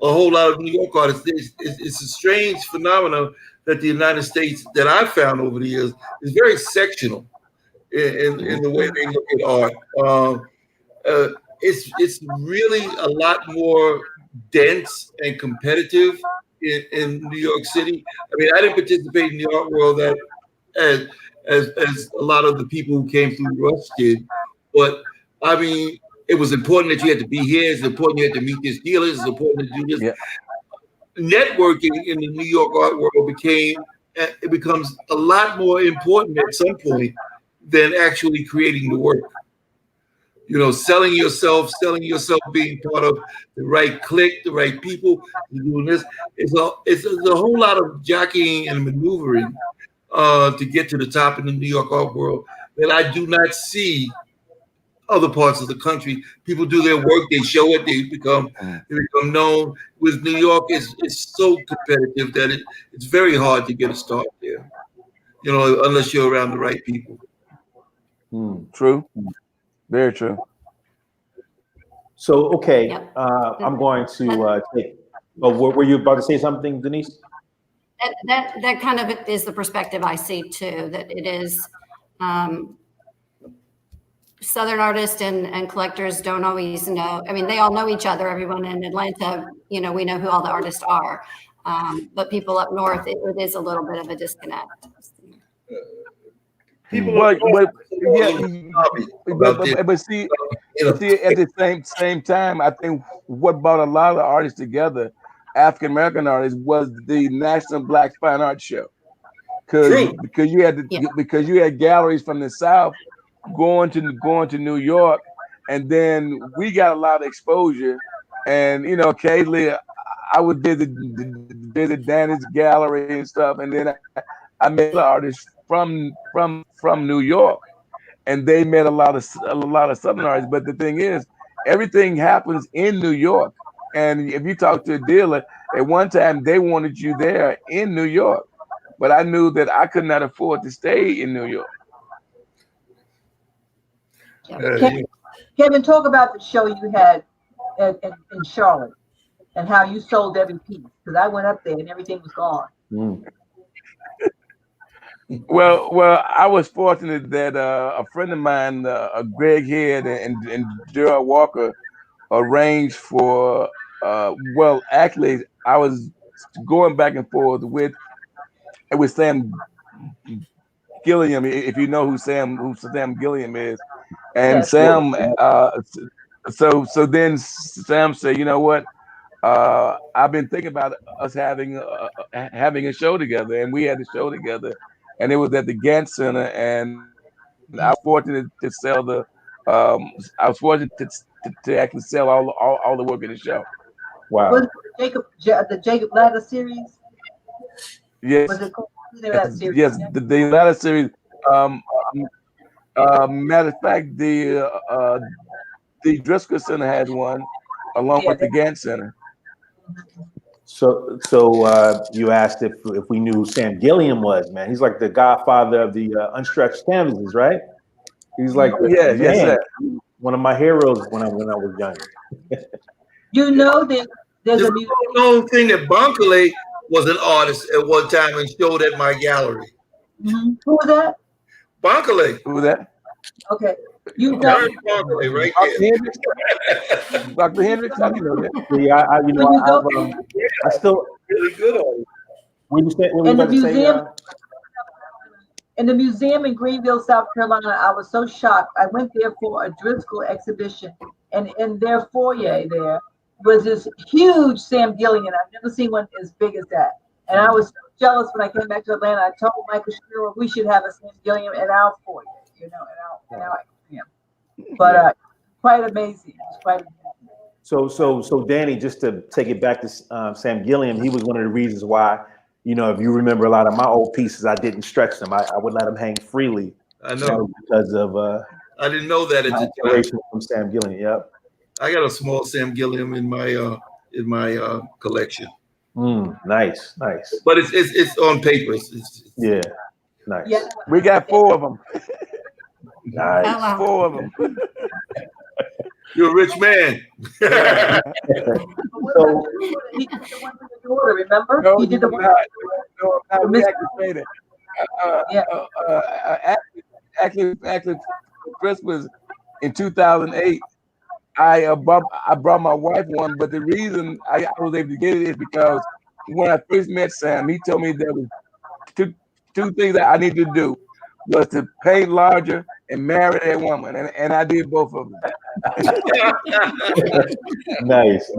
a whole lot of New York artists. It's a strange phenomenon that the United States, that I've found over the years, is very sectional in the way they look at art. It's really a lot more dense and competitive in New York City. I mean, I didn't participate in the art world that as a lot of the people who came through Rush did, but I mean, it was important that you had to be here. It's important you had to meet these dealers. It's important to do this. Yeah. Networking in the New York art world becomes a lot more important at some point than actually creating the work. Selling yourself, being part of the right clique, the right people, doing this. It's a whole lot of jockeying and maneuvering to get to the top in the New York art world that I do not see other parts of the country. People do their work, they show it, they become known. With New York, it's so competitive that it's very hard to get a start there, unless you're around the right people. True. Very true. So, okay, Yep. I'm going to take. Oh, were you about to say something, Denise? That kind of is the perspective I see too. That it is Southern artists and collectors don't always know. I mean, they all know each other. Everyone in Atlanta, we know who all the artists are. But people up north, it is a little bit of a disconnect. But see, at the same time, I think what brought a lot of artists together African American artists was the National Black Fine Arts Show, True. because you had galleries from the South going to New York, and then we got a lot of exposure. And occasionally I would visit Danny's gallery and stuff, and then I met other artists from New York, and they met a lot of Southern artists. But the thing is, everything happens in New York. And if you talk to a dealer, at one time they wanted you there in New York, but I knew that I could not afford to stay in New York. Kevin, talk about the show you had in Charlotte and how you sold every piece, because I went up there and everything was gone. Mm. Well, I was fortunate that a friend of mine, Greg Head and Gerald Walker, arranged for. Well, actually, I was going back and forth with Sam Gilliam, if you know who Sam Gilliam is, and Yes. Sam. So then Sam said, "You know what? I've been thinking about us having a show together," and we had a show together, and it was at the Gantt Center, and I was fortunate to sell the. I was fortunate to actually sell all the work in the show. Wow. Was it the Jacob Ladder series? Yes. Was it that series? Yes, the Ladder series. Matter of fact, the Driscoll Center has one, along with the Gantt Center. So you asked if we knew who Sam Gilliam was, man. He's like the godfather of the unstretched canvases, right? He's like, yes, sir. One of my heroes when I was young. You know that there's a known thing that Bankole was an artist at one time and showed at my gallery. Mm-hmm. Who was that? Bankole. Who was that? Okay. You know Bankole right there. Dr. Hendricks? I didn't know that. Yeah, I still Really good on it. When you say, what in were the you about to say, museum. In the museum in Greenville, South Carolina, I was so shocked. I went there for a Driscoll exhibition, and in their foyer there was this huge Sam Gilliam. I've never seen one as big as that. And I was jealous when I came back to Atlanta. I told Michael Shapiro we should have a Sam Gilliam in our foyer, in our But quite amazing. It was quite amazing. So Danny, just to take it back to Sam Gilliam, he was one of the reasons why, if you remember a lot of my old pieces, I didn't stretch them. I would let them hang freely. I know. Because of I didn't know that at the time. Inspiration from Sam Gilliam. Yep. I got a small Sam Gilliam in my collection. Nice. But it's on paper. Yeah. Nice. Yeah. We got 4 of them. Nice. Oh, wow. 4 of them. You're a rich man. So, He did the one for the daughter, remember? No, He did the one. we actually made it. Actually, Christmas in 2008, I brought my wife one, but the reason I was able to get it is because when I first met Sam, he told me there was two things that I needed to do, was to paint larger and marry that woman, and I did both of them. nice.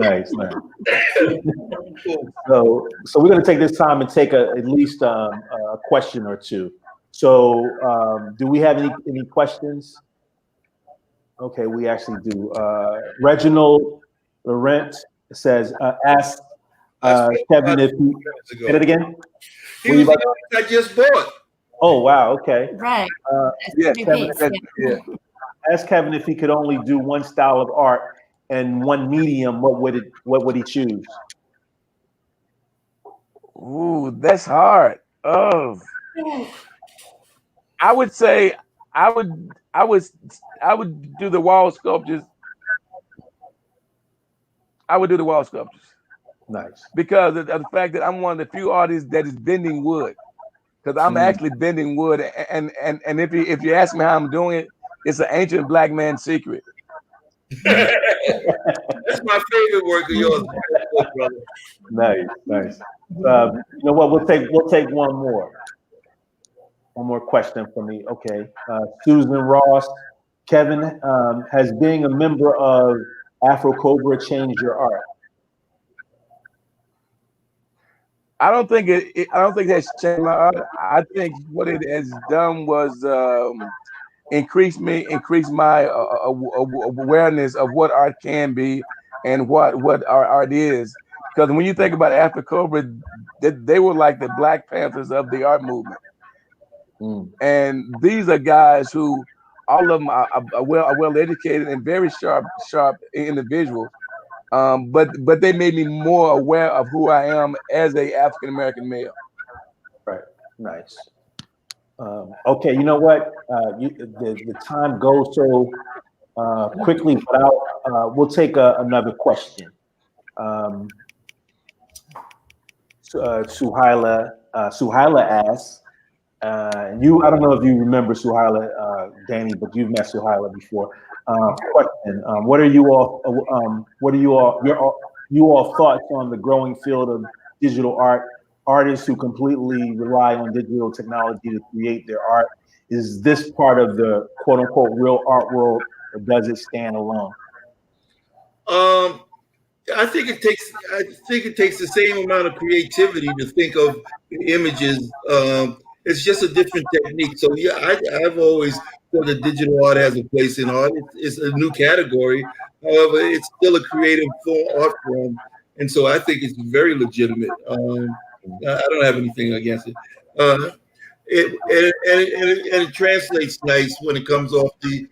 So we're going to take this time and take at least a question or two. So do we have any questions? Okay, we actually do. Reginald Laurent says, ask Kevin if he, say it again? He was the one I just bought. Oh, wow, okay. Right. Yeah, Kevin, yeah. Ask Kevin if he could only do one style of art and one medium, what would he choose? Ooh, that's hard. Oh, I would say I would do the wall sculptures. I would do the wall sculptures. Nice. Because of the fact that I'm one of the few artists that is bending wood. Because I'm actually bending wood, and if you ask me how I'm doing it, it's an ancient black man's secret. That's my favorite work of yours, brother. Nice. You know what? We'll take one more question from me. Okay, Susan Ross, Kevin, has being a member of Afro Cobra changed your art? I don't think I don't think that's changed my art. I think what it has done was increase my awareness of what art can be and what art is. Because when you think about after COVID, they were like the Black Panthers of the art movement. And these are guys who all of them are well educated and very sharp individuals. But they made me more aware of who I am as a African American male. Right. Nice. Okay. You know what? The time goes so quickly, but we'll take another question. Suhaila asks, I don't know if you remember Suhaila, Danny, but you've met Suhaila before. Question: what are you all thoughts on the growing field of digital art? Artists who completely rely on digital technology to create their art. Is this part of the quote unquote real art world, or does it stand alone? I think it takes the same amount of creativity to think of images. It's just a different technique. So yeah, I've always thought that digital art has a place in art. It's a new category. However, it's still a creative art form, and so I think it's very legitimate. I don't have anything against it. It translates nice when it comes off the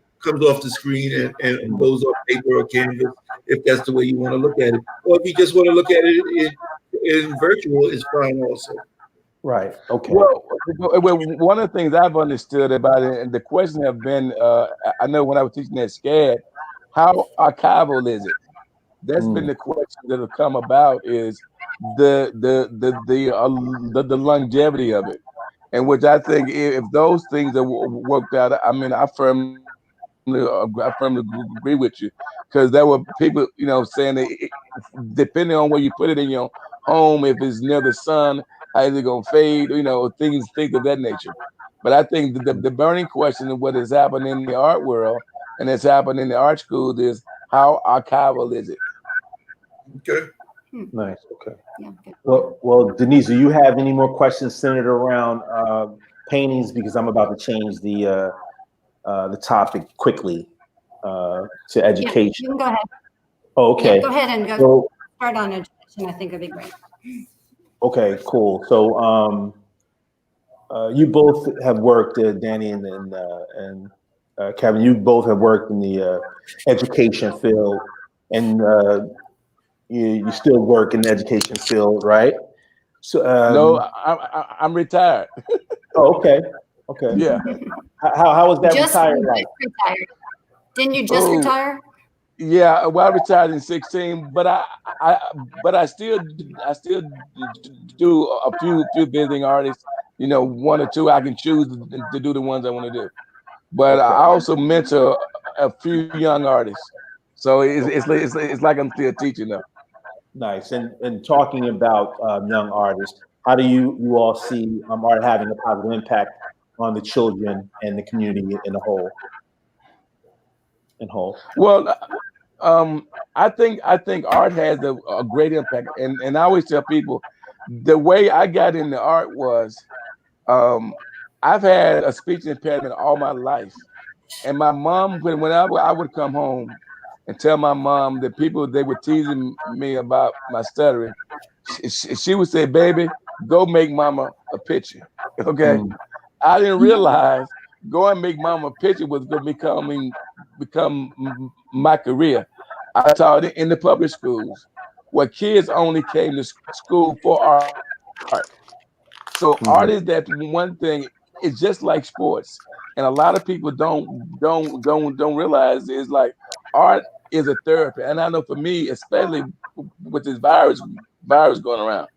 screen and goes off paper or canvas, if that's the way you want to look at it. Or if you just want to look at it in virtual, it's fine also. Right. Okay. Well, one of the things I've understood about it, and the question have been, I know when I was teaching at SCAD, how archival is it? That's been the question that have come about, is the longevity of it, and which I think if those things are worked out, I mean, I firmly agree with you, because there were people, saying that depending on where you put it in your home, if it's near the sun, how is it gonna fade? Things of that nature. But I think the burning question of what has happened in the art world and has happened in the art school is how archival is it? Okay. Nice. Okay. Yeah, Well, Denise, do you have any more questions centered around paintings? Because I'm about to change the topic quickly to education. Yeah, you can go ahead. Oh, okay. Yeah, go ahead and So, start on education. I think it'd be great. okay, cool. So, you both have worked, Danny and Kevin. You both have worked in the education field, and you still work in the education field, right? So, No, I'm retired. Oh, okay. Okay. Yeah. How was that Just retired like? retired. Didn't you just retire? Yeah, well, I retired in 2016, but I still do a few visiting artists. One or two I can choose to do the ones I want to do. But I also mentor a few young artists, so it's like I'm still teaching them. Nice. And talking about young artists, how do you all see art having a positive impact on the children and the community in whole? Well, I think art has a great impact, and I always tell people the way I got into art was I've had a speech impairment all my life, and my mom, when I would come home and tell my mom that they were teasing me about my stuttering, she would say, "Baby, go make mama a picture." Okay. I didn't realize going make mama a picture was going to become my career. I taught it in the public schools where kids only came to school for art. So art is that one thing. It's just like sports, and a lot of people don't realize is like art is a therapy. And I know for me, especially with this virus going around,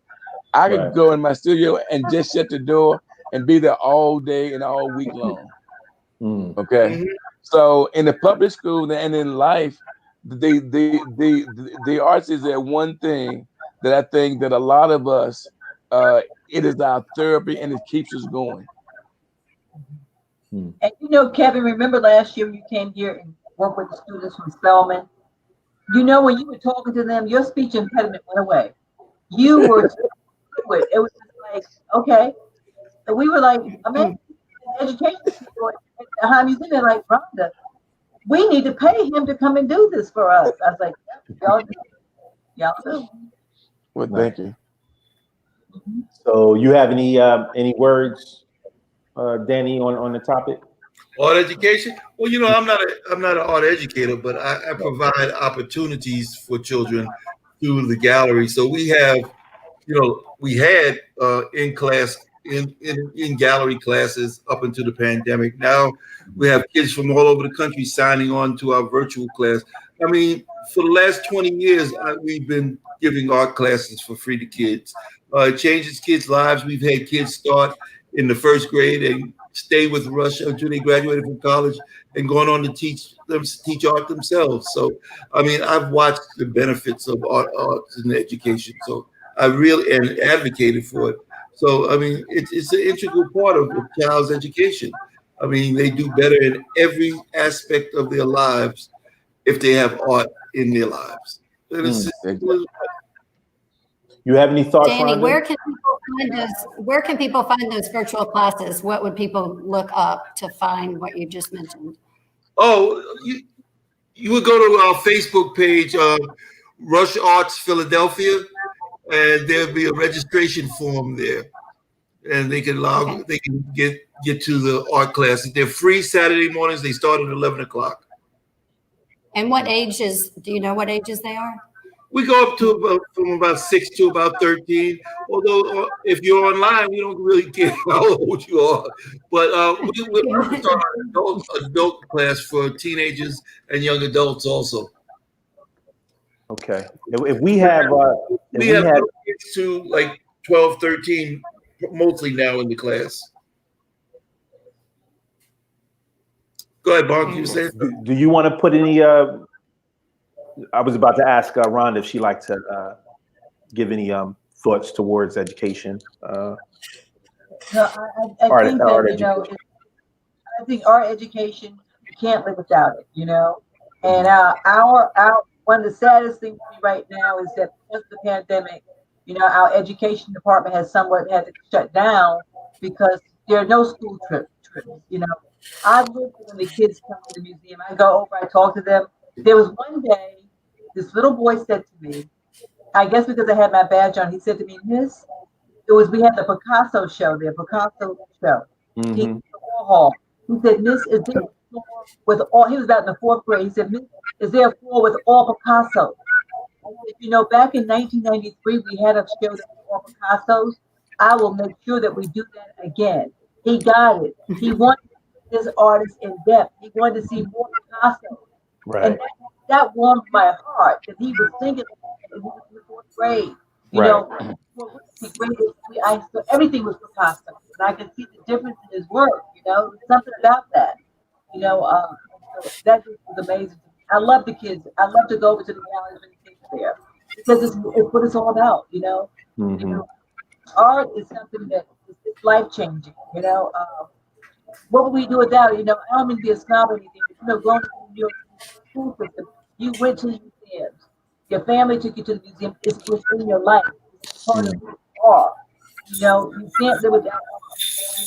I could go in my studio and just shut the door and be there all day and all week long. Okay. So in the public school and in life, the arts is that one thing that I think that a lot of us, it is our therapy and it keeps us going. And Kevin, remember last year you came here and worked with the students from Spelman? When you were talking to them, your speech impediment went away. You were it. It was just like, okay. And we were like, amazing education people at the High Museum. They're like, Rhonda, we need to pay him to come and do this for us. I was like, yep, y'all do. Y'all do. Well, thank you. So you have any words, Danny, on the topic? Art education? Well, I'm not an art educator, but I provide opportunities for children through the gallery. So we have, we had in gallery classes up until the pandemic. Now we have kids from all over the country signing on to our virtual class. I mean, for the last 20 years, we've been giving art classes for free to kids. It changes kids' lives. We've had kids start in the first grade and stay with Russia until they graduated from college and going on to teach art themselves. So, I mean, I've watched the benefits of arts in education. So I really and advocated for it. So, I mean, it's an integral part of a child's education. I mean, they do better in every aspect of their lives if they have art in their lives. And it's You have any thoughts, Danny, Rhonda? where can people find those virtual classes? What would people look up to find what you just mentioned? Oh, you would go to our Facebook page, Rush Arts Philadelphia, and there'll be a registration form there, and they can they can get to the art classes. They're free Saturday mornings. They start at 11 o'clock. And what ages? Do you know what ages they are? We go up to from about 6 to about 13. Although if you're online, we don't really care how old you are. But we're start an adult class for teenagers and young adults also. Okay. If we have kids to like 12, 13, mostly now in the class. Go ahead, Bonk. You say? Do you want to put any? I was about to ask Rhonda if she'd like to give any thoughts towards education. No, I think that, I think our education, you can't live without it, And our one of the saddest things right now is that because of the pandemic, our education department has somewhat had to shut down because there are no school trips. I look when the kids come to the museum. I go over, I talk to them. There was one day, this little boy said to me, I guess because I had my badge on, he said to me, Miss, we had the Picasso show there, Picasso show. Mm-hmm. He was in the hall. He said, Miss, is there a floor with all, he was about in the 4th grade. He said, Miss, is there a floor with all Picasso? I said, back in 1993, we had a show that was all Picassos. I will make sure that we do that again. He got it. He wanted this artist in depth. He wanted to see more Picasso. Right. And that warmed my heart that he was thinking when he was in the 4th grade. So everything was Picasso. And I could see the difference in his work, There's something about that. So that was amazing. I love the kids. I love to go over to the galleries when the kids are there. Because it's what it's all about, Mm-hmm. Art is something that is life-changing, What would we do without it? I don't mean to be a snob or anything, but going to your school system, you went to the museums. Your family took you to the museum. It's within your life. It's part of who you are. You can't live without art.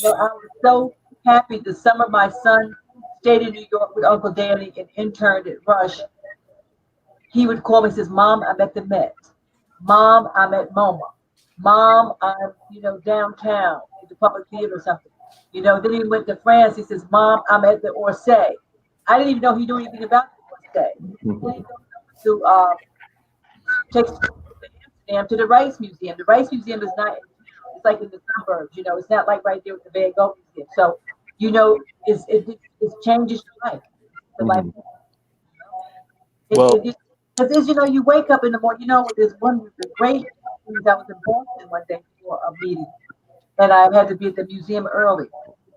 I was so happy the summer my son stayed in New York with Uncle Danny and interned at Rush. He would call me and says, Mom, I'm at the Met. Mom, I'm at MoMA. Mom, I'm, downtown at the public theater or something. Then he went to France. He says, Mom, I'm at the Orsay. I didn't even know he knew anything about the Orsay. Mm-hmm. To take Amsterdam to the Rice Museum. The Rice Museum is not, it's like in the suburbs, it's not like right there with the Van Gogh Museum. So, it changes your life. The life. Because you wake up in the morning, there's one of the great things. I was in Boston one day for a meeting, and I had to be at the museum early.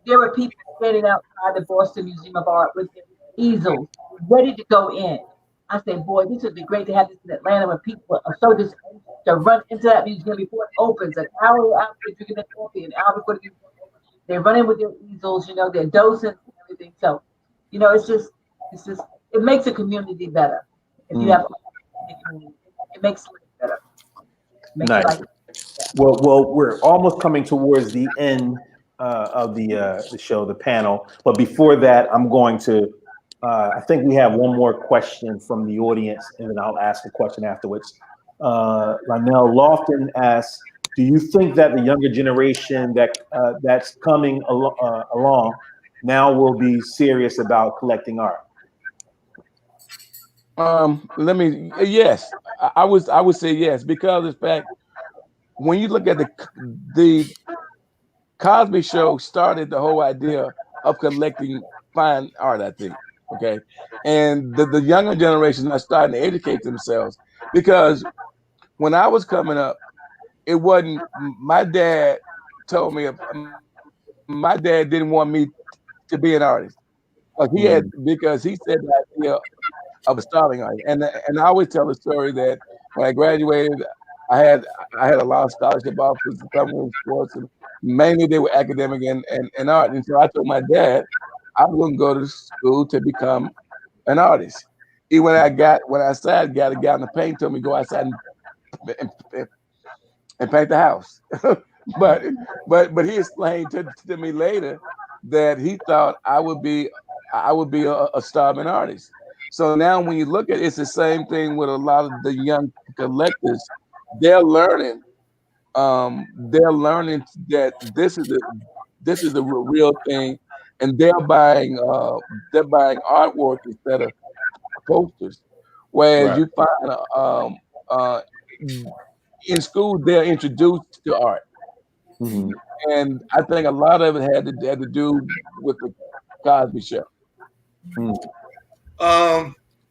There were people standing outside the Boston Museum of Art with their easels, ready to go in. I said, boy, this would be great to have this in Atlanta where people are so just to run into that museum before it opens, an hour after drinking their coffee, an hour before the museum opens. They run in with their easels, their docents and everything. So, it's just, it makes a community better. If you have a community, it makes life better. Nice. Well, we're almost coming towards the end of the show, the panel. But before that, I'm going to. I think we have one more question from the audience, and then I'll ask a question afterwards. Lionel Lofton asks, "Do you think that the younger generation that's coming along now will be serious about collecting art?" Yes, I would say yes, because in fact, when you look at the Cosby Show started the whole idea of collecting fine art, I think. Okay. And the younger generation are starting to educate themselves, because when I was coming up, it wasn't my dad told me my dad didn't want me to be an artist. Because he said the idea of a starving artist. And I always tell the story that when I graduated, I had I had a lot of scholarship offers to come with sports, and mainly they were academic and art. And so I told my dad I was going to go to school to become an artist. Even when I started, got a guy in the paint, told me go outside and, and paint the house. but but he explained to me later that he thought I would be a starving artist. So now when you look at it, it's the same thing with a lot of the young collectors. They're learning. They're learning that this is the real thing, and they're buying artwork instead of posters. Whereas Right. you find uh, in school they're introduced to art, Mhm. and I think a lot of it had to do with the Cosby Show. Mm.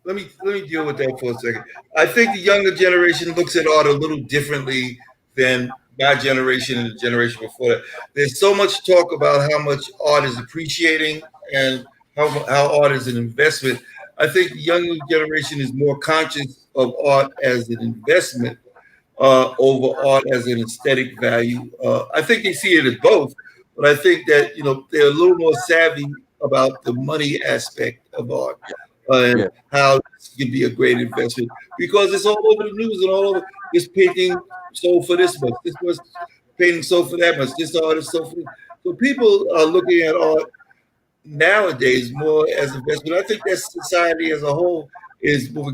Let me deal with that for a second. I think the younger generation looks at art a little differently than my generation and the generation before that. There's so much talk about how much art is appreciating and how art is an investment. I think the younger generation is more conscious of art as an investment over art as an aesthetic value. I think they see it as both, but I think that they're a little more savvy about the money aspect of art Yeah, and how this can be a great investment because it's all over the news and all over. This painting sold for this much, this much painting sold for that much, this artist sold for this. So people are looking at art nowadays more as investment. I think that society as a whole is more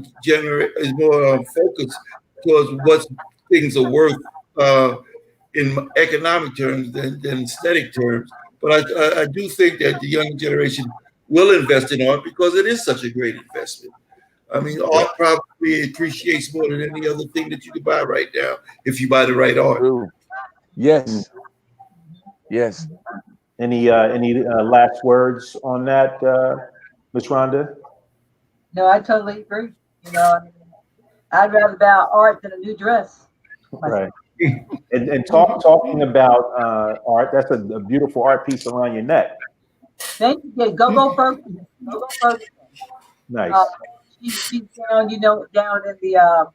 focused towards what things are worth in economic terms than aesthetic terms. But I do think that the young generation will invest in art because it is such a great investment. I mean, yeah, art probably appreciates more than any other thing that you could buy right now if you buy the right art. true. Mm. Yes, yes. Any last words on that, Ms. Rhonda? No, I totally agree. I mean, I'd rather buy art than a new dress myself. Right. And talking about art, that's a beautiful art piece around your neck. Thank you. Yeah, go Ferguson. Go Ferguson. Nice. Uh, she's down, down in the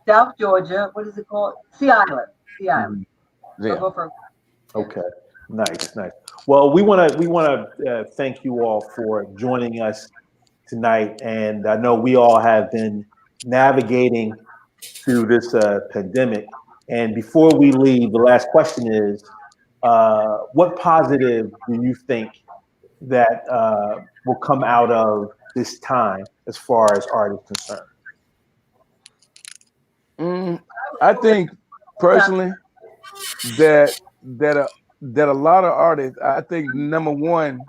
South Georgia. What is it called? Sea Island. Sea Island. Mhm. Go Yeah. Ferguson. Okay. Nice. Well, we want to thank you all for joining us tonight, and I know we all have been navigating through this pandemic. And before we leave, the last question is, what positive do you think that will come out of this time as far as art is concerned? I think personally that a lot of artists, I think number one,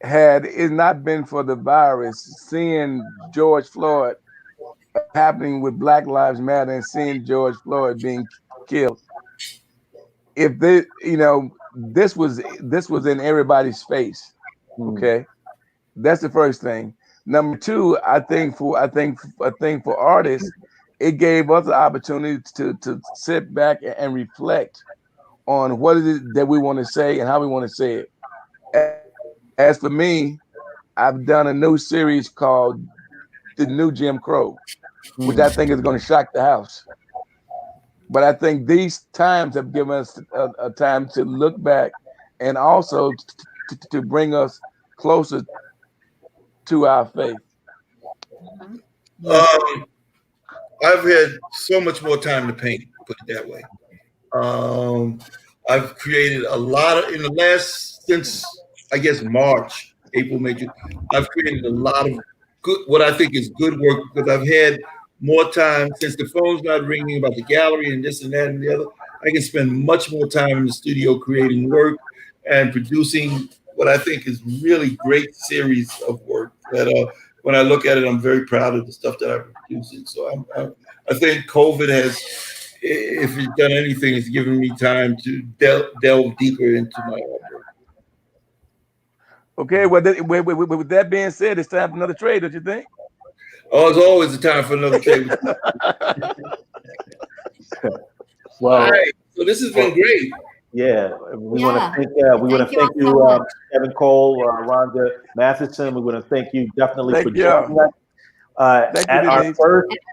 had it not been for the virus, seeing George Floyd happening with Black Lives Matter and seeing George Floyd being killed, if they, this was in everybody's face. Mm. Okay, that's the first thing. Number two, I think for artists, it gave us the opportunity to sit back and reflect on what is it that we want to say and how we want to say it. As for me, I've done a new series called The New Jim Crow, which I Mm. think is going to shock the house. But I think these times have given us a time to look back and also to bring us closer to our faith. Yes. Um, I've had so much more time to paint, put it that way. I've created a lot of, in the last, since I guess March, April, May, June, I've created a lot of good, what I think is good work, because I've had more time since the phone's not ringing about the gallery and this and that and the other. I can spend much more time in the studio creating work and producing what I think is really great series of work that when I look at it, I'm very proud of the stuff that I'm producing. So I think COVID has, if it's done anything, it's given me time to delve deeper into my artwork. Okay, well, with that being said, it's time for another trade, don't you think? Oh, it's always a time for another trade. Well, all right, so this has been great. Yeah, we want to thank Thank you you, all so much. Kevin Cole, Rhonda Matheison. We want to thank you definitely Thank for you. joining us Thank at you, Denise.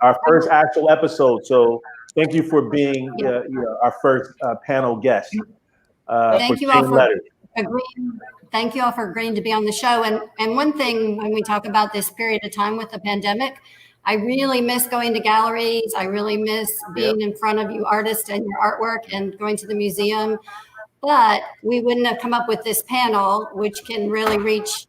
our first actual episode. So thank you for being our first panel guest. Thank you all for agreeing. Thank you all for agreeing to be on the show. And one thing, when we talk about this period of time with the pandemic, I really miss going to galleries. I really miss being in front of you artists and your artwork and going to the museum. But we wouldn't have come up with this panel, which can really reach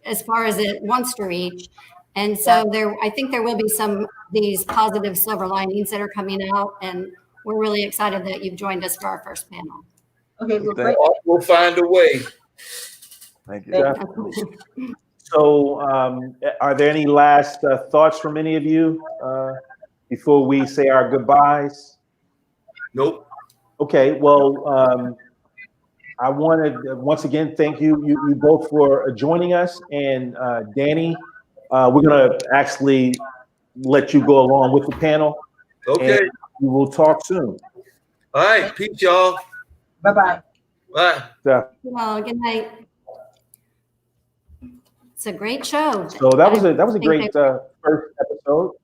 as far as it wants to reach. And so I think there will be some of these positive silver linings that are coming out. And we're really excited that you've joined us for our first panel. Okay, well, great. We'll find a way. Thank you. Definitely. So, are there any last thoughts from any of you before we say our goodbyes? Nope. Okay. Well, I want to once again thank you both for joining us. And Danny, we're going to actually let you go along with the panel. Okay. And we will talk soon. All right. Peace, y'all. Bye-bye. Bye. Well, good night. It's a great show. So that was a great first episode.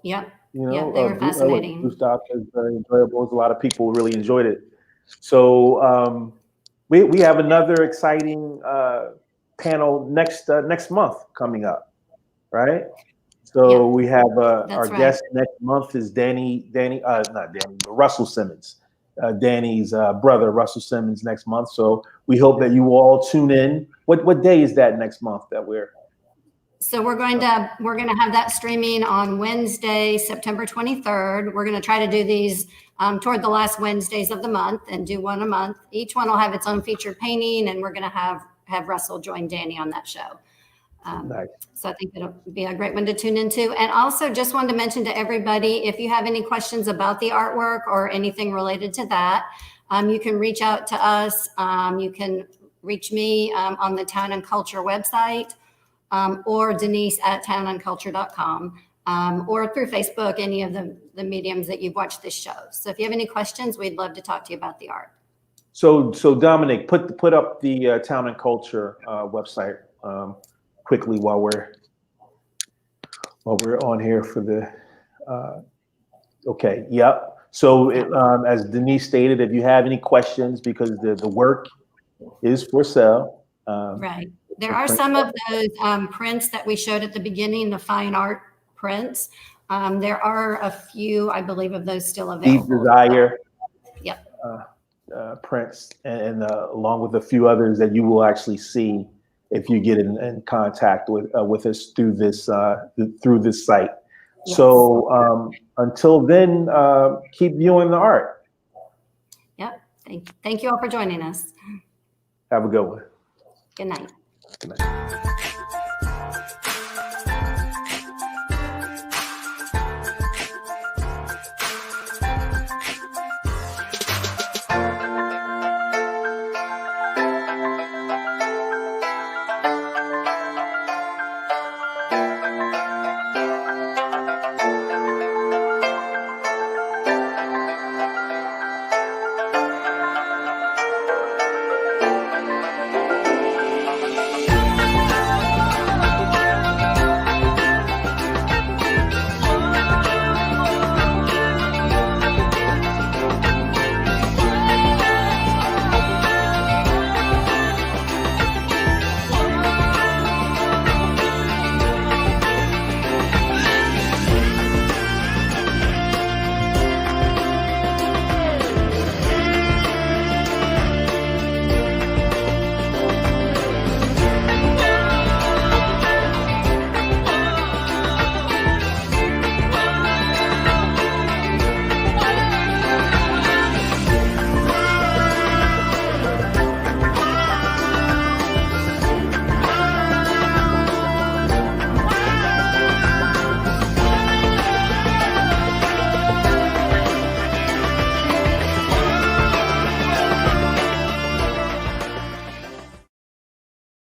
Yep. You know, yeah, they were fascinating. Blue Stop is very enjoyable. A lot of people really enjoyed it. So we have another exciting panel next month coming up, right? So we have our guest next month is Russell Simmons. Danny's brother, Russell Simmons, next month. So we hope that you all tune in. What day is that next month that we're? So we're going to have that streaming on Wednesday, September 23rd. We're going to try to do these toward the last Wednesdays of the month and do one a month. Each one will have its own featured painting, and we're going to have Russell join Danny on that show. Nice. So I think it'll be a great one to tune into. And also just wanted to mention to everybody, if you have any questions about the artwork or anything related to that, you can reach out to us. You can reach me on the Town and Culture website or Denise at townandculture.com or through Facebook, any of the mediums that you've watched this show. So if you have any questions, we'd love to talk to you about the art. So Dominic, put up the Town and Culture website quickly while we're on here for the okay. Yep. So as Denise stated, if you have any questions, because the work is for sale. Right. There are some of those prints that we showed at the beginning, the fine art prints. There are a few, I believe, of those still available. Deep Desire. Yep. Prints and along with a few others that you will actually see if you get in contact with us through this site. Yes. So until then, keep viewing the art. Yep. Thank you all for joining us. Have a good one. Good night. Good night.